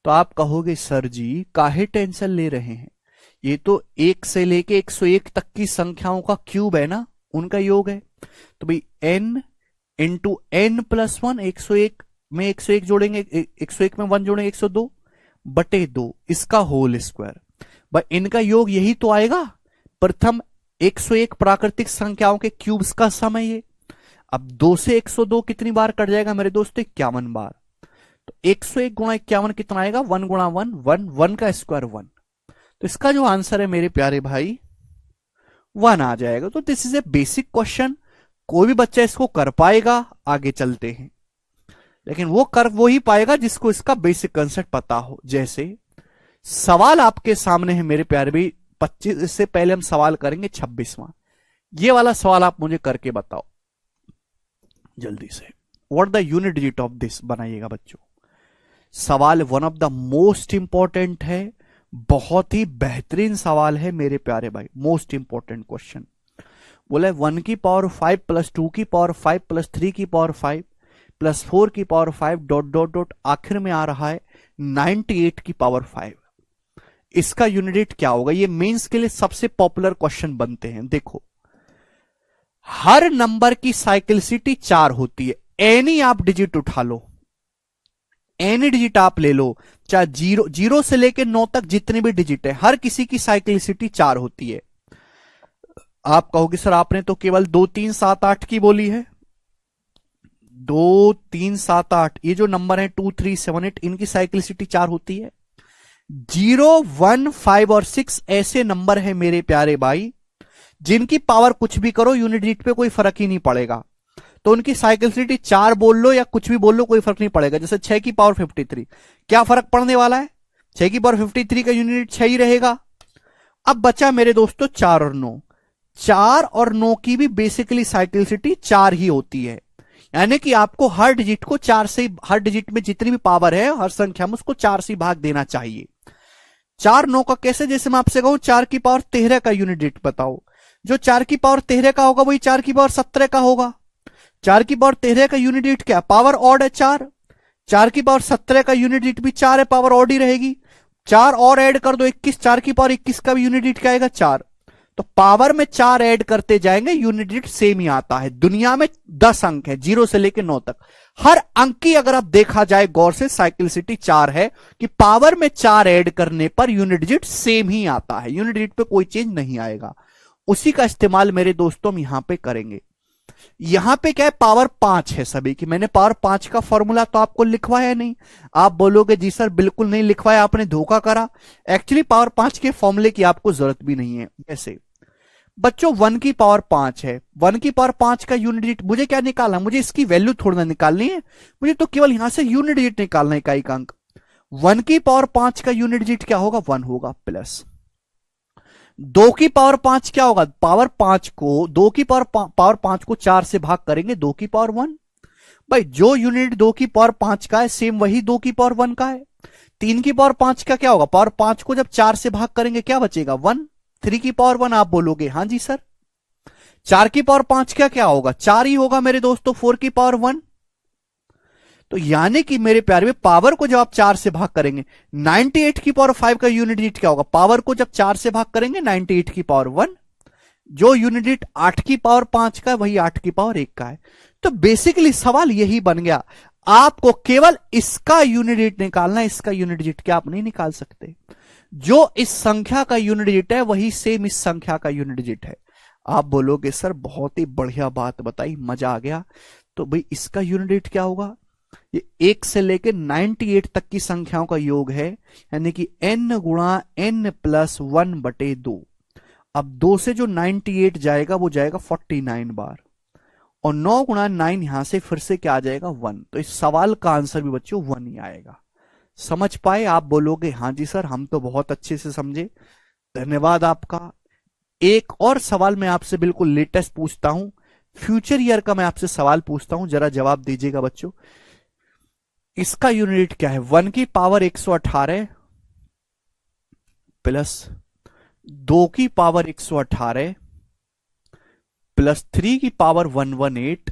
तो आप कहोगे सर जी काहे टेंशन ले रहे हैं, ये तो 1 से लेके 101 तक की संख्याओं का क्यूब है ना, उनका योग है। तो भाई n इंटू n प्लस 1, 101 में 101 जोड़ेंगे, 101 में 1 जोड़ेंगे 102/2, इसका होल स्क्वायर। भाई इनका योग यही तो आएगा, प्रथम 101 प्राकृतिक संख्याओं के क्यूब्स का सम है ये। अब 2 से 102 कितनी बार कट जाएगा मेरे दोस्तों? 51 बार। तो 101 गुणा 51 कितना आएगा? 1 गुणा 1 1 1 का स्क्वायर 1। तो इसका जो आंसर है मेरे प्यारे भाई वन आ जाएगा। तो this is a basic question, कोई भी बच्चा इसको कर पाएगा। आगे चलते हैं, लेकिन वो कर वो ही पाएगा जिसको इसका बेसिक कंसेप्ट पता हो। जैसे सवाल आपके सामने है मेरे प्यारे भी, 25, इससे पहले हम सवाल करेंगे 26वां। ये वाला सवाल आप मुझे करके बताओ जल्दी से। What the unit digit of this बनाइएगा बच्चों। सवाल one of the most important है, बहुत ही बेहतरीन सवाल है मेरे प्यारे भाई, मोस्ट इंपॉर्टेंट क्वेश्चन। बोला 1 की पावर 5 प्लस 2 की पावर 5 प्लस 3 की पावर 5 प्लस 4 की पावर 5 डॉट डॉट डॉट, आखिर में आ रहा है 98 की पावर 5। इसका यूनिट क्या होगा? ये मेंस के लिए सबसे पॉपुलर क्वेश्चन बनते हैं। देखो, हर नंबर की साइक्लिसिटी 4 होती है। एनी आप डिजिट उठा लो, एनी डिजिट आप ले लो, चाहे जीरो से लेके 9 तक जितने भी डिजिट है, हर किसी की साइक्लिसिटी 4 होती है। आप कहोगे सर आपने तो केवल 2 3 7 8 की बोली है। 2 3 7 8 ये जो नंबर है 2 3 7 8, इनकी साइक्लिसिटी 4 होती है। 0 1 5 और 6 ऐसे नंबर है मेरे प्यारे भाई जिनकी पावर कुछ भी करो यूनिट डिजिट पे कोई फर्क ही नहीं पड़ेगा। तो उनकी साइक्लिसिटी 4 बोल लो या कुछ भी बोल लो, कोई फर्क नहीं पड़ेगा। जैसे 6 की पावर 53, क्या फर्क पड़ने वाला है? 6 की पावर 53 का यूनिट 6 ही रहेगा। अब बचा मेरे दोस्तों 4 और 9। 4 और 9 की भी बेसिकली साइक्लिसिटी 4 ही होती है। यानी कि आपको हर डिजिट को 4 से, हर डिजिट में जितनी भी पावर है, हर संख्या में उसको 4 से भाग देना चाहिए। 4 9 का कैसे? जैसे मैं आपसे कहूं 4 की पावर 13 का यूनिट डिजिट बताओ, जो 4 की पावर 13 का होगा वही 4 की पावर 17 का होगा। 4 की पावर 13 का यूनिट डिजिट क्या? पावर ऑड है 4। 4 की पावर 17 का यूनिट डिजिट भी 4 है, पावर ऑड ही रहेगी। 4 और ऐड कर दो 21, 4 की पावर 21 का भी यूनिट डिजिट क्या आएगा? 4। तो पावर में 4 ऐड करते जाएंगे, यूनिट डिजिट सेम ही आता है। दुनिया में 10 अंक है 0 से लेकर 9 तक, हर अंक की अगर आप देखा जाए गौर से साइक्लिसिटी 4 है कि पावर में 4 ऐड करने पर यूनिट डिजिट सेम ही आता है, यूनिट डिजिट पे कोई चेंज नहीं आएगा। उसी का इस्तेमाल मेरे दोस्तों हम यहां पे करेंगे। यहां पे क्या है? पावर 5 है सभी की। मैंने पावर 5 का फॉर्मूला तो आपको लिखवाया नहीं। आप बोलोगे जी सर बिल्कुल नहीं लिखवाया, आपने धोखा करा। एक्चुअली पावर 5 के फॉर्मूले की आपको जरूरत भी नहीं है। जैसे बच्चों 1 की पावर 5 है, 1 की पावर 5 का यूनिट डिजिट मुझे क्या निकालना? मुझे इसकी वैल्यू थोड़ा ना निकालनी है, मुझे तो केवल यहां से यूनिट डिजिट निकालना है, इकाई का अंक। 1 की पावर 5 का यूनिट डिजिट क्या होगा? 1 होगा। प्लस 2 की पावर 5 क्या होगा? पावर 5 को 2 की पावर 5 को 4 से भाग करेंगे, 2 की पावर 1। भाई जो यूनिट 2 की पावर 5 का है सेम वही 2 की पावर 1 का है। 3 की पावर 5 का क्या होगा? पावर 5 को जब 4 से भाग करेंगे क्या बचेगा? 1। 3 की पावर 1 आप बोलोगे हाँ जी सर। 4 की पावर 5 का क्या होगा? 4 ही होगा मेरे दोस्तों, 4 की पावर 1। तो यानी कि मेरे प्यारे में पावर को जब आप 4 से भाग करेंगे, 98 की पावर 5 का यूनिट डिजिट क्या होगा? पावर को जब 4 से भाग करेंगे 98 की पावर 1। जो यूनिट डिजिट 8 की पावर 5 का है वही 8 की पावर 1 का है। तो बेसिकली सवाल यही बन गया, आपको केवल इसका यूनिट डिजिट निकालना है, इसका यूनिट डिजिट क्या आप नहीं निकाल सकते? जो इस संख्या का यूनिट डिजिट है वही सेम इस संख्या का यूनिट डिजिट है। आप बोलोगे सर बहुत ही बढ़िया बात बताई, मजा आ गया। तो भाई इसका यूनिट डिजिट क्या होगा? ये 1 से लेकर 98 तक की संख्याओं का योग है, यानी कि n गुणा n प्लस 1/2। अब 2 से जो 98 जाएगा वो जाएगा 49 बार, और 9 गुणा 9 यहां से फिर से क्या आ जाएगा? 1। तो इस सवाल का आंसर भी बच्चों 1 ही आएगा। समझ पाए? आप बोलोगे हाँ जी सर हम तो बहुत अच्छे से समझे, धन्यवाद आपका। एक और सवाल मैं आपसे बिल्कुल लेटेस्ट पूछता हूं, फ्यूचर ईयर का मैं आपसे सवाल पूछता हूं, जरा जवाब दीजिएगा बच्चों। इसका यूनिट क्या है? 1 की पावर 118 प्लस 2 की पावर 118 प्लस 3 की पावर 118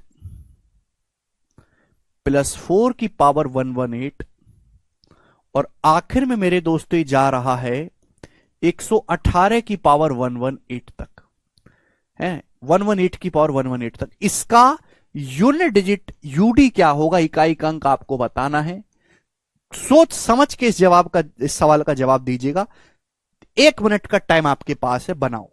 प्लस 4 की पावर 118, और आखिर में मेरे दोस्तों ये जा रहा है 118 की पावर 118 तक है, 118 की पावर 118 तक। इसका यूनिट डिजिट यूडी क्या होगा? इकाई का अंक आपको बताना है। सोच समझ के इस सवाल का जवाब दीजिएगा। 1 मिनट का टाइम आपके पास है, बनाओ।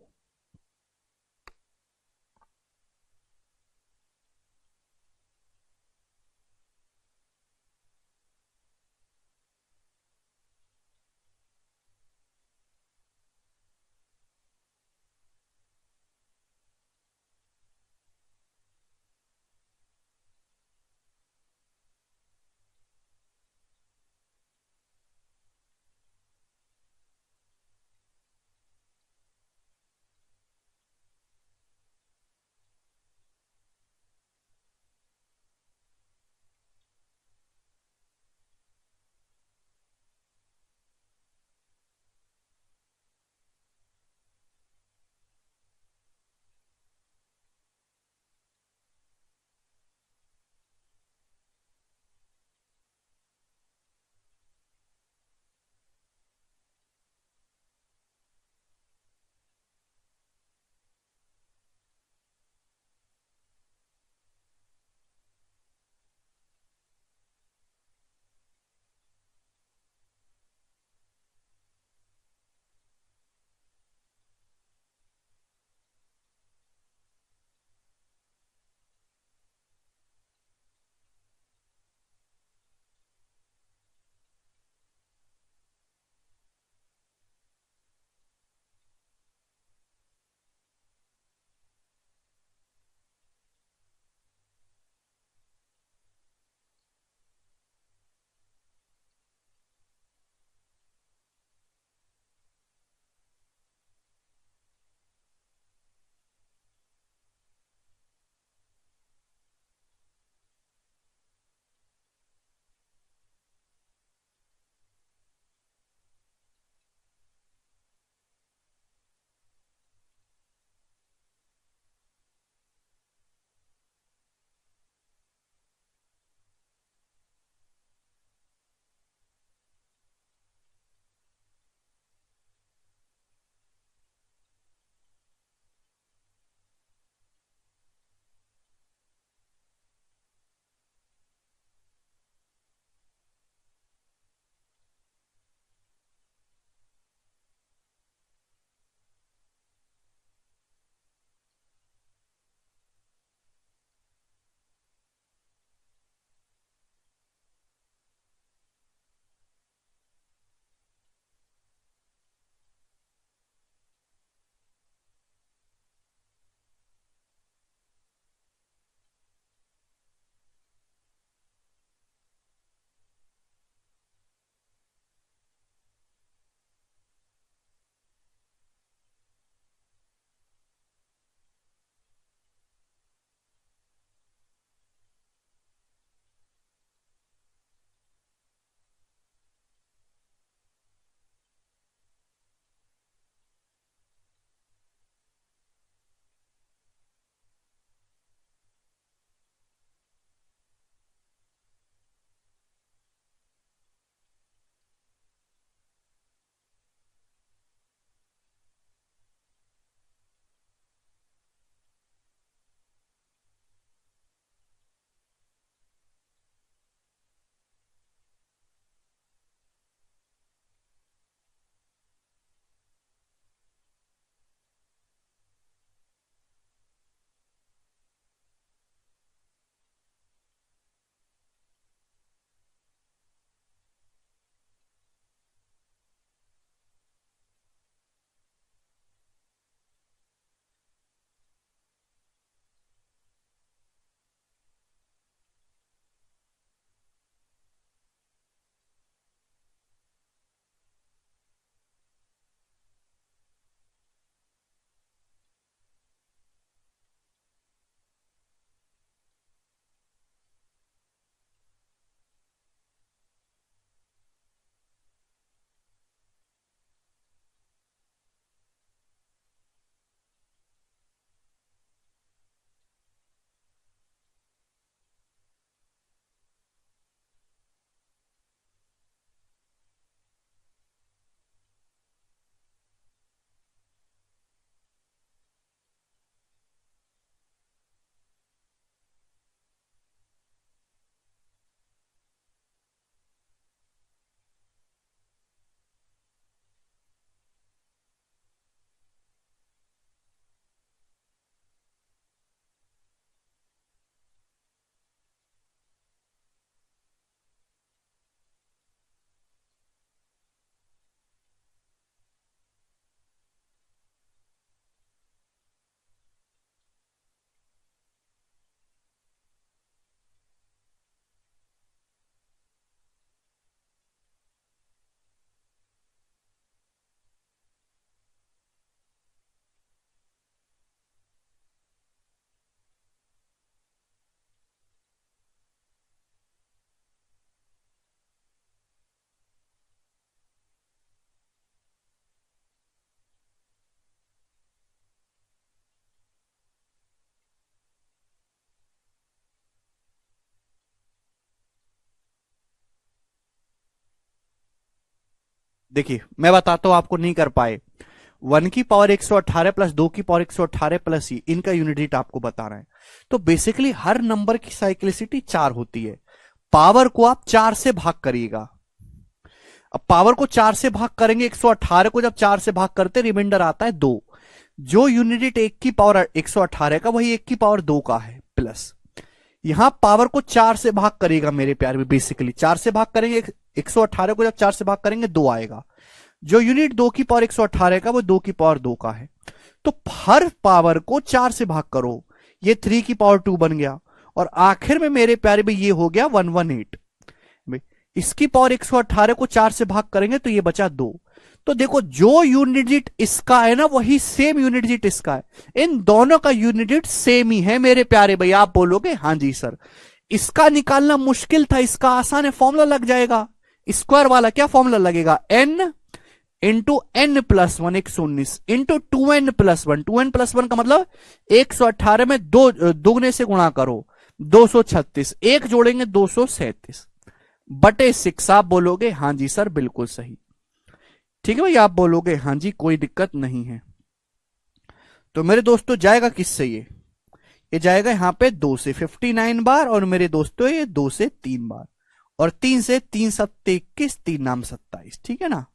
देखिए मैं बताता हूं, आपको नहीं कर पाए। 1 की पावर 118 प्लस 2 की पावर 118 प्लस ई, इनका यूनिट हीट आपको बताना है। तो बेसिकली हर नंबर की साइक्लिसिटी 4 होती है। पावर को आप 4 से भाग करिएगा। अब पावर को 4 से भाग करेंगे, 118 को जब 4 से भाग करते रिमाइंडर आता है 2। जो यूनिट 1 की पावर 118 का वही 1 की पावर 2 का है, प्लस यहां पावर को 4 से भाग करेगा मेरे प्यारे में। बेसिकली 4 से भाग करेंगे, 118 को जब 4 से भाग करेंगे 2 आएगा। जो यूनिट 2 की पावर 118 का वो 2 की पावर 2 का है। तो हर पावर को 4 से भाग करो, ये 3 की पावर 2 बन गया। और आखिर में मेरे प्यारे में ये हो गया 118। इसकी पावर 118 को 4 से भाग करेंगे तो ये बचा 2। तो देखो जो यूनिट डिजिट इसका है ना वही सेम यूनिट डिजिट इसका है। इन दोनों का यूनिट डिजिट सेम ही है मेरे प्यारे भाई। आप बोलोगे हाँ जी सर, इसका निकालना मुश्किल था, इसका आसान है, फॉर्मूला लग जाएगा। स्क्वायर वाला क्या फॉर्मूला लगेगा, n into n plus 1 119 into 2n plus 1। 2n plus 1 का मतलब 118 में दो दुगने से गुणा करो 236, एक जोड़ेंगे 237 बटे 6। आप बोलोगे हाँ जी सर बिल्कुल सही। ठीक है भाई, आप बोलोगे हाँ जी कोई दिक्कत नहीं है। तो मेरे दोस्तों जाएगा किससे ये जाएगा यहां पे 2 से 59 बार, और मेरे दोस्तों ये 2 से 3 बार, और 3 से 3 सत्ते 21, 3 नाम 27। ठीक है ना।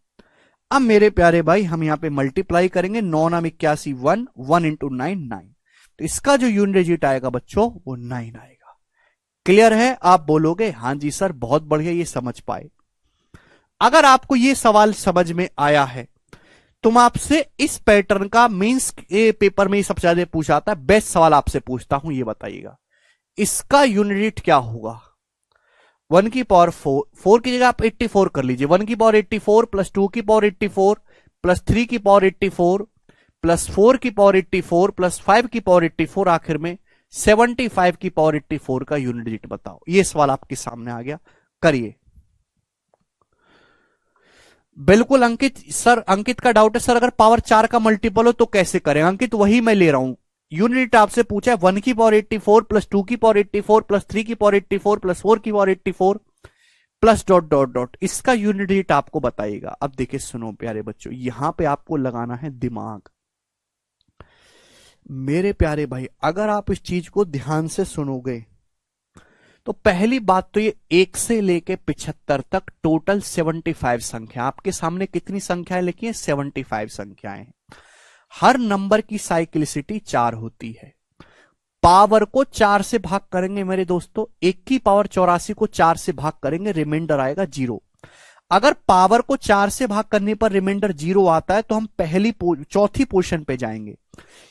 अब मेरे प्यारे भाई हम यहां पे मल्टीप्लाई करेंगे, 9 नाम 81 1, 1 इंटू 9 9। तो इसका जो यूनिट डिजिट आएगा बच्चों वो 9 आएगा। क्लियर है, आप बोलोगे हाँ जी सर बहुत बढ़िया, ये समझ पाए। अगर आपको ये सवाल समझ में आया है तो मैं आपसे इस पैटर्न का मेंस पेपर में सबसे ज्यादा पूछा आता है, बेस्ट सवाल आपसे पूछता हूं, ये बताइएगा इसका यूनिट क्या होगा। 1 की पावर 4 की जगह आप 84 कर लीजिए। 1 की पावर 84 प्लस 2 की पावर 84 प्लस 3 की पावर 84 प्लस 4 की पावर 84 प्लस 5 की पावर 84, आखिर में 75 की पावर 84 का यूनिट डिजिट बताओ। ये सवाल आपके सामने आ गया, करिए। बिल्कुल अंकित सर, अंकित का डाउट है सर अगर पावर 4 का मल्टीपल हो तो कैसे करें। अंकित वही मैं ले रहा हूं, यूनिट आपसे पूछा है 1 की पावर 84 प्लस 2 की पावर 84 प्लस 3 की पावर 84 प्लस 4 की power 84 plus dot dot dot, इसका यूनिट डिजिट आपको बताइएगा। अब देखिए सुनो प्यारे बच्चों, यहां पे आपको लगाना है दिमाग। मेरे प्यारे भाई अगर आप इस चीज को ध्यान से सुनोगे तो पहली बात तो ये 1 से लेके 75 तक टोटल 75 संख्या, आपके सामने कितनी संख्याएं लिखी है, 75 संख्याएं। हर नंबर की साइक्लिसिटी 4 होती है। पावर को 4 से भाग करेंगे मेरे दोस्तों, 1 की पावर 84 को 4 से भाग करेंगे, रिमाइंडर आएगा 0। अगर पावर को 4 से भाग करने पर रिमाइंडर 0 आता है तो हम चौथी पोजीशन पे जाएंगे,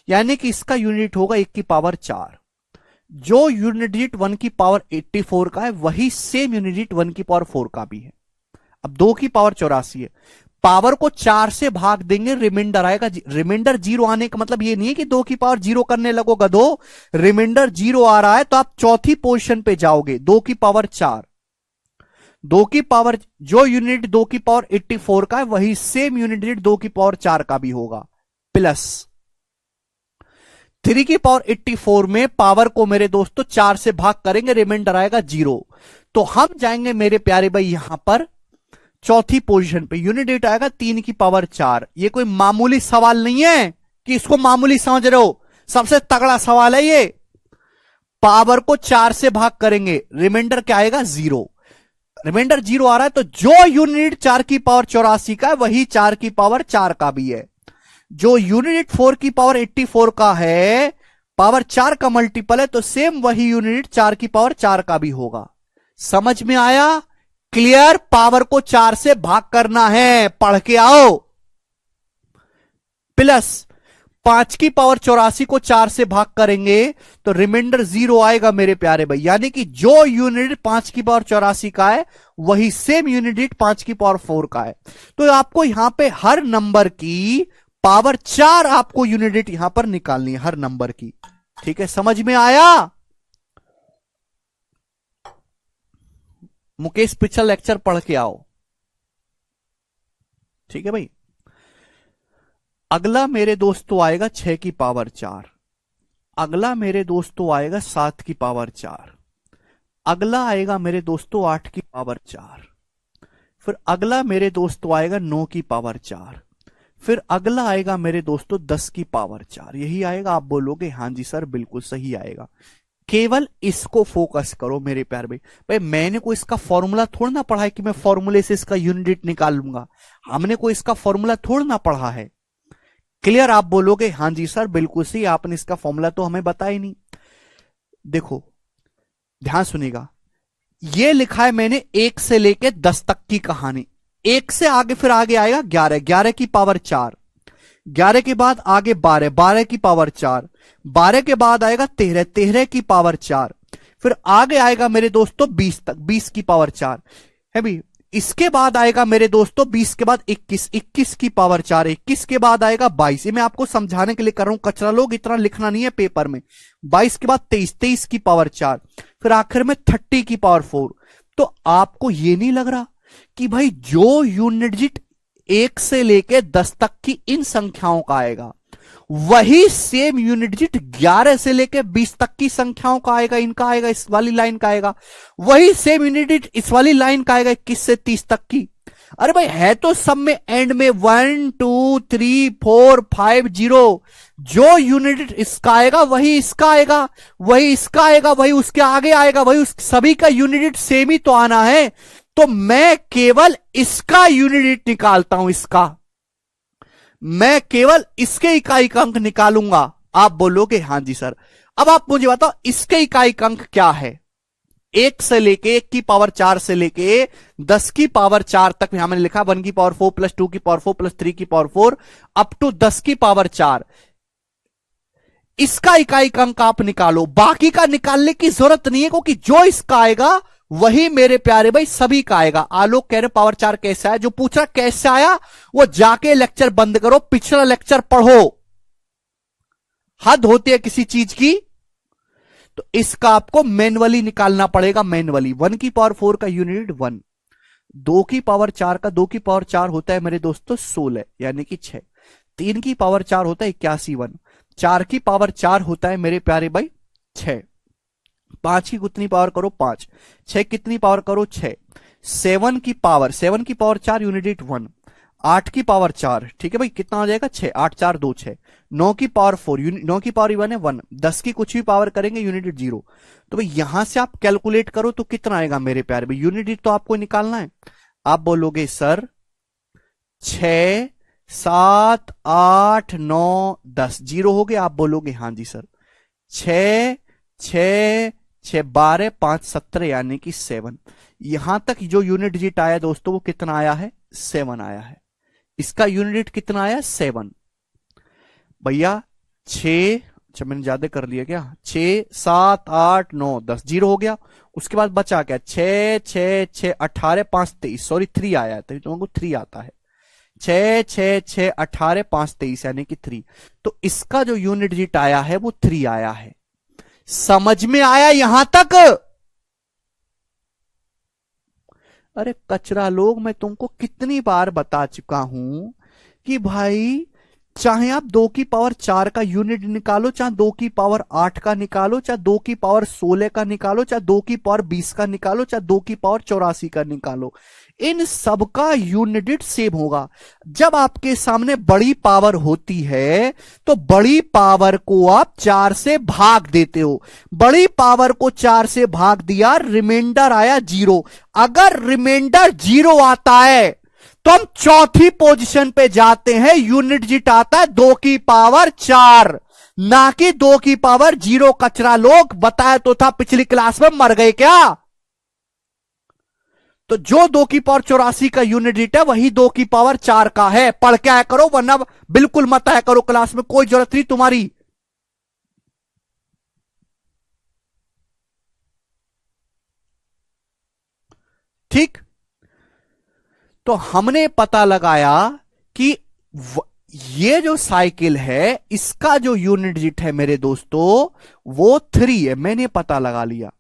यानी कि इसका यूनिट होगा 1 की पावर 4। जो यूनिट डिजिट 1 की पावर 84 का है वही सेम यूनिट डिजिट 1 की पावर 4 का भी है। अब 2 की पावर 84 है, पावर को 4 से भाग देंगे, रिमाइंडर आएगा। रिमाइंडर 0 आने का मतलब ये नहीं है कि 2 की पावर 0 करने लगो गधो, रिमाइंडर 0 आ रहा है तो आप चौथी पोजीशन पे जाओगे, 2 की पावर 4। 2 की पावर जो यूनिट 2 की पावर 84 का है वही सेम यूनिट डिजिट 2 की पावर 4 का भी होगा, प्लस 3 की पावर 84 में पावर को मेरे दोस्तों 4 से भाग करेंगे, रिमाइंडर आएगा 0। तो हम जाएंगे मेरे प्यारे भाई यहां पर चौथी पोजीशन पे, यूनिट डिजिट आएगा 3 की पावर 4। ये कोई मामूली सवाल नहीं है कि इसको मामूली समझ रहे हो, सबसे तगड़ा सवाल है ये। पावर को 4 से भाग करेंगे, रिमाइंडर क्या आएगा 0। रिमाइंडर 0 आ रहा है तो जो यूनिट 4 की पावर 84 का है वही 4 की पावर 4 का भी है। जो यूनिट 4 की पावर 84 का है, पावर 4 का मल्टीपल है, तो सेम वही यूनिट 4 की पावर 4 का भी होगा। समझ में आया? क्लियर? पावर को 4 से भाग करना है, पढ़ के आओ। प्लस 5 की पावर 84 को 4 से भाग करेंगे तो रिमाइंडर 0 आएगा मेरे प्यारे भाई, यानी कि जो यूनिट 5 की पावर 84 का है वही सेम यूनिट 5 की पावर 4 का है। तो आपको यहां पे हर नंबर की पावर 4 आपको यूनिट यहां पर निकालनी है, हर नंबर की। ठीक है, समझ में आया? मुकेश पिछला लेक्चर पढ़ के आओ। ठीक है भाई। अगला मेरे दोस्तों आएगा 6 की पावर 4। अगला मेरे दोस्तों आएगा 7 की पावर 4। अगला आएगा मेरे दोस्तों 8 की पावर 4। फिर अगला मेरे दोस्तों आएगा 9 की पावर 4, फिर अगला आएगा मेरे दोस्तों 10 की पावर 4। यही आएगा। आप बोलोगे हाँ जी सर बिल्कुल सही आएगा। केवल इसको फोकस करो मेरे प्यार भाई। भाई मैंने कोई इसका फॉर्मूला थोड़ा ना पढ़ा है कि मैं फॉर्मूले से इसका यूनिट निकाल लूंगा। हमने कोई इसका फॉर्मूला थोड़ा ना पढ़ा है। क्लियर? आप बोलोगे हाँ जी सर बिल्कुल सही, आपने इसका फॉर्मूला तो हमें बताया ही नहीं। देखो ध्यान सुनिएगा, ये लिखा है मैंने 1 से लेके 10 तक की कहानी। 1 से आगे फिर आगे आएगा 11, 11 की पावर 4, 11 के बाद आगे 12, 12 की पावर 4, 12 के बाद आएगा 13, 13 की पावर 4, फिर आगे आएगा मेरे दोस्तों 20 तक, 20 की पावर 4 है भी। इसके बाद आएगा मेरे दोस्तों 20 के बाद 21, 21 की पावर 4, 21 के बाद आएगा 22। ये मैं आपको समझाने के लिए कर रहा हूं, कचरा लोग इतना लिखना नहीं है पेपर में। 22 के बाद 23, 23 की पावर 4, फिर आखिर में 30 की पावर 4। तो आपको ये नहीं लग रहा कि भाई जो यूनिट डिजिट 1 से लेके 10 तक की इन संख्याओं का आएगा, वही सेम यूनिट डिजिट 11 से लेके 20 तक की संख्याओं का आएगा, इनका आएगा, इस वाली लाइन का आएगा। वही सेम यूनिट डिजिट इस वाली लाइन का आएगा 21 से 30 तक की। अरे भाई है तो सब में एंड में 1 2 3 4 5 0। जो यूनिट डिजिट इसका आएगा वही इसका आएगा, वही इसका आएगा, वही उसके आगे आएगा, वही उस सभी का यूनिट डिजिट सेम ही तो आना है। तो मैं केवल इसका यूनिट डिजिट निकालता हूं, इसका मैं केवल इसके इकाई अंक निकालूंगा। आप बोलोगे हां जी सर। अब आप मुझे बताओ इसके इकाई अंक क्या है। 1 से लेके 1 की पावर 4 से लेके 10 की पावर 4 तक यहां मैंने लिखा 1 की पावर 4 प्लस 2 की पावर 4 प्लस 3 की पावर 4 अप टू 10 की पावर 4। इसका इकाई अंक आप निकालो, बाकी का निकालने की जरूरत नहीं है, क्योंकि जो इसका आएगा वही मेरे प्यारे भाई सभी का आएगा। आलोक कह रहे पावर 4 कैसे आया, जो पूछ रहा कैसे आया वो जाके लेक्चर बंद करो, पिछला लेक्चर पढ़ो। हद होती है किसी चीज की। तो इसका आपको मैनुअली निकालना पड़ेगा, मैनुअली। 1 की पावर 4 का यूनिट 1, 2 की पावर 4 का 2 की पावर 4 होता है मेरे दोस्तों 16 यानी कि 6, 3 की पावर 4 होता है 81, 4 की पावर 4 होता है मेरे प्यारे भाई 6, 5 की कितनी पावर करो 5, 6 कितनी पावर करो 6, 7 की पावर 4 यूनिट 1, 8 की पावर 4 ठीक है भाई कितना हो जाएगा 6, 8 4 2 6, 9 की पावर 4 9 की पावर 1 है 1, 10 की कुछ भी पावर करेंगे यूनिट 0। तो भाई यहां से आप कैलकुलेट करो तो कितना आएगा मेरे प्यारे भाई, यूनिट तो आपको निकालना है। आप बोलोगे सर 6 7 8 9 10 0 हो गया। आप बोलोगे हाँ जी सर। 6 6 6 12 5 17 यानी कि 7। यहां तक जो यूनिट डिजिट आया दोस्तों वो कितना आया है 7 आया है। इसका यूनिट कितना आया 7 भैया 6, अच्छा मैंने ज्यादा कर लिया क्या, 6 7 8 9 10 0 हो गया। उसके बाद बचा क्या 6 6 6 18 5 23 सॉरी 3 आया है, तभी तुमको 3 आता है। 6 6 6 18 5 23 यानी कि 3। तो इसका जो यूनिट डिजिट आया है वो 3 आया है। समझ में आया यहां तक? अरे कचरा लोग मैं तुमको कितनी बार बता चुका हूं कि भाई चाहे आप 2 की पावर 4 का यूनिट निकालो, चाहे 2 की पावर 8 का निकालो, चाहे 2 की पावर 16 का निकालो, चाहे 2 की पावर 20 का निकालो, चाहे 2 की पावर 84 का निकालो, इन सब का यूनिट सेम होगा। जब आपके सामने बड़ी पावर होती है तो बड़ी पावर को आप 4 से भाग देते हो। बड़ी पावर को 4 से भाग दिया, रिमाइंडर आया 0। अगर रिमाइंडर 0 आता है तो हम चौथी पोजीशन पे जाते हैं, यूनिट डिजिट आता है 2 की पावर 4 ना कि 2 की पावर 0। कचरा लोग बताया तो था पिछली क्लास में, मर गए क्या? तो जो 2 की पावर 84 का यूनिट डिजिट है वही 2 की पावर 4 का है। पढ़ के आया करो वरना बिल्कुल मत आया करो क्लास में, कोई जरूरत नहीं तुम्हारी। ठीक, तो हमने पता लगाया कि ये जो साइकिल है इसका जो यूनिट डिजिट है मेरे दोस्तों वो 3 है, मैंने पता लगा लिया।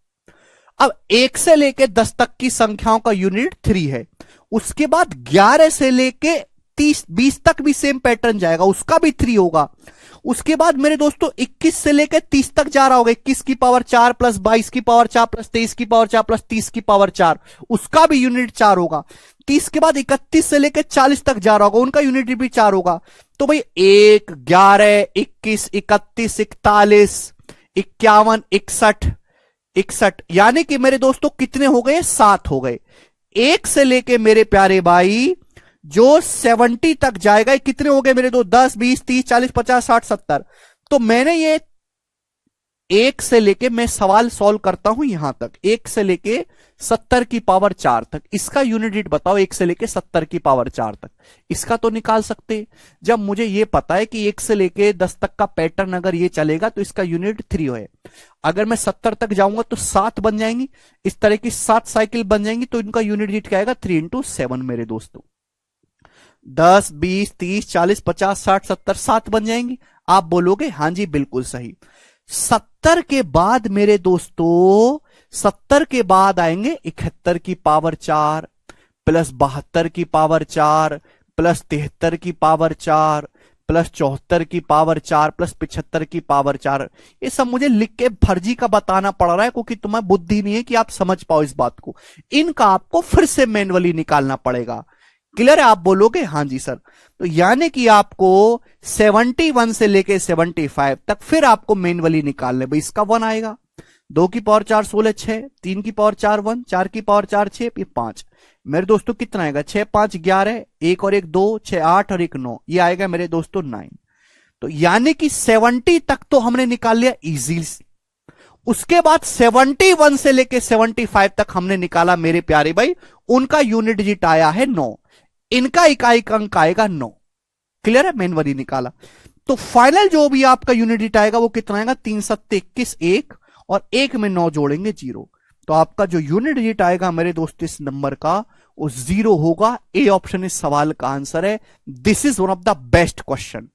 अब 1 से लेके 10 तक की संख्याओं का यूनिट 3 है। उसके बाद 11 से लेके 30 20 तक भी सेम पैटर्न जाएगा, उसका भी 3 होगा। उसके बाद मेरे दोस्तों 21 से लेकर 30 तक जा रहा होगा, 21 की पावर 4 प्लस 22 की पावर 4 प्लस 23 की पावर 4 प्लस 30 की पावर 4, उसका भी यूनिट 4 होगा। 30 के बाद 31 से लेकर 40 तक जा रहा होगा, उनका यूनिट भी 4 होगा। तो भाई 1, 11, 21, 31, 41, 51, 61, 61, यानी कि मेरे दोस्तों कितने हो गए? 7 हो गए। 1 से लेके मेरे प्यारे भाई जो 70 तक जाएगा, कितने हो गए मेरे दो? 10, 20, 30, 40, 50, 60, 70। तो मैंने ये 1 से लेके, मैं सवाल सॉल्व करता हूं यहां तक, 1 से लेके 70 की पावर 4 तक, इसका यूनिट बताओ। 1 से लेके 70 की पावर 4 तक, इसका तो निकाल सकते। जब मुझे ये पता है कि 1 से लेके 10 तक का पैटर्न अगर ये चलेगा तो इसका यूनिट 3 है। अगर मैं 70 तक जाऊंगा तो 7 बन जाएंगी, इस तरह की 7 साइकिल बन जाएंगी, तो इनका यूनिट क्या आएगा? 3 इंटू 7 मेरे दोस्तों। 10, 20, 30, 40, 50, 60, 70, 7 बन जाएंगी। आप बोलोगे हां जी बिल्कुल सही। 70 के बाद मेरे दोस्तों, 70 के बाद आएंगे 71 की पावर 4 प्लस 72 की पावर 4 प्लस 73 की पावर 4 प्लस 74 की पावर 4 प्लस 75 की पावर 4। ये सब मुझे लिख के फर्जी का बताना पड़ रहा है, क्योंकि तुम्हें बुद्धि नहीं है कि आप समझ पाओ इस बात को। इनका आपको फिर से मैन्युअली निकालना पड़ेगा। क्लियर है? आप बोलोगे हां जी सर। तो यानी कि आपको 71 से लेके 75 तक फिर आपको मैन्युअली निकालने। भाई इसका 1 आएगा, 2 की पावर 4 16 6, 3 की पावर 4 1, 4 की पावर 4 6, ये 5। मेरे दोस्तों कितना आएगा? 6 5 11, 1 और 1 2, 6 8 और 1 9, ये आएगा मेरे दोस्तों 9। तो यानी कि 70 तक तो हमने निकाल लिया इजी। उसके बाद 71 से लेके 75 तक हमने निकाला मेरे प्यारे भाई, उनका यूनिट डिजिट आया है 9, इनका इकाई अंक आएगा 9। क्लियर है? मैन्युअली निकाला। तो फाइनल जो भी आपका यूनिट डिजिट आएगा वो कितना आएगा? 3 7 21, 1 और 1 में 9 जोड़ेंगे 0। तो आपका जो यूनिट डिजिट आएगा मेरे दोस्त इस नंबर का, वो 0 होगा। ए ऑप्शन इस सवाल का आंसर है। This is one of the best question.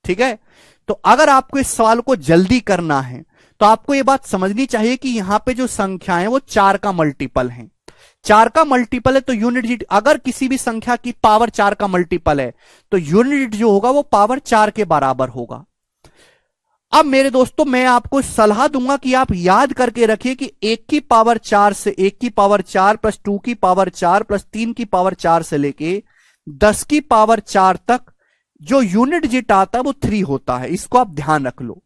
ठीक है? तो अगर आपको इस सवाल को जल्दी करना है तो आपको यह बात समझनी चाहिए कि यहां पे जो संख्याएं वो 4 का मल्टीपल है। 4 का मल्टीपल है तो यूनिट डिजिट, अगर किसी भी संख्या की पावर 4 का मल्टीपल है तो यूनिट डिजिट जो होगा वो पावर 4 के बराबर होगा। अब मेरे दोस्तों मैं आपको सलाह दूंगा कि आप याद करके रखिए कि 1 की पावर 4 से 1 की पावर 4 प्लस 2 की पावर 4 प्लस 3 की पावर 4 से लेके 10 की पावर 4 तक जो यूनिट डिजिट आता है वो 3 होता है। इसको आप ध्यान रख लो।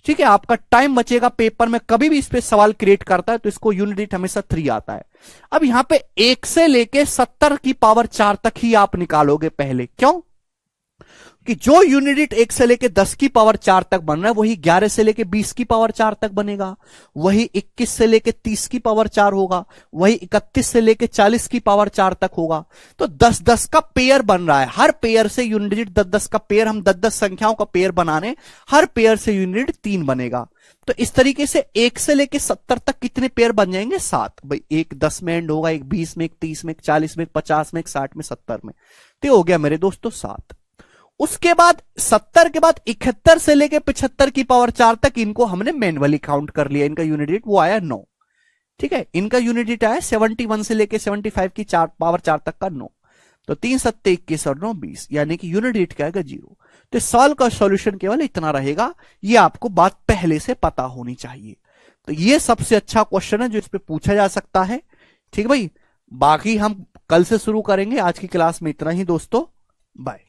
ठीक है? आपका टाइम बचेगा पेपर में, कभी भी इस पे सवाल क्रिएट करता है तो इसको यूनिट डिजिट हमेशा 3 आता है। अब यहां पे 1 से लेके 70 की पावर 4 तक ही आप निकालोगे पहले। क्यों? कि जो यूनिट डिजिट 1 से लेके 10 की पावर 4 तक बन रहा है वही 11 से लेके 20 की पावर 4 तक बनेगा, वही 21 से लेके 30 की पावर 4 होगा, वही 31 से लेके 40 की पावर 4 तक होगा। तो 10 10 का पेयर बन रहा है। हर पेयर से यूनिट डिजिट 10 10 का पेयर, हम 10 10 संख्याओं का पेयर बनाने, हर पेयर से यूनिट 3 बनेगा। तो इस तरीके से 1 से लेके 70 तक कितने पेयर बन जाएंगे? 7। भाई एक 10 में एंड होगा, एक 20 में, एक 30 में, एक 40 में, एक 50 में, एक 60 में, 70 में। तो हो गया मेरे दोस्तों 7। उसके बाद 70 के बाद 71 से लेके 75 की पावर 4 तक इनको हमने मैन्युअली काउंट कर लिया। इनका यूनिट डिजिट वो आया 9। ठीक है? इनका यूनिट डिजिट आया 71 से लेके 75 की पावर 4 तक का 9। तो 3 7 21 और 9 20, यानी कि यूनिट डिजिट क्या आएगा? 0। तो इस सवाल का सॉल्यूशन केवल इतना रहेगा। ये आपको बात पहले से पता होनी चाहिए। तो ये सबसे अच्छा क्वेश्चन है जो इस पे पूछा जा सकता है। ठीक है भाई? बाकी हम कल से शुरू करेंगे। आज की क्लास में इतना ही दोस्तों। बाय।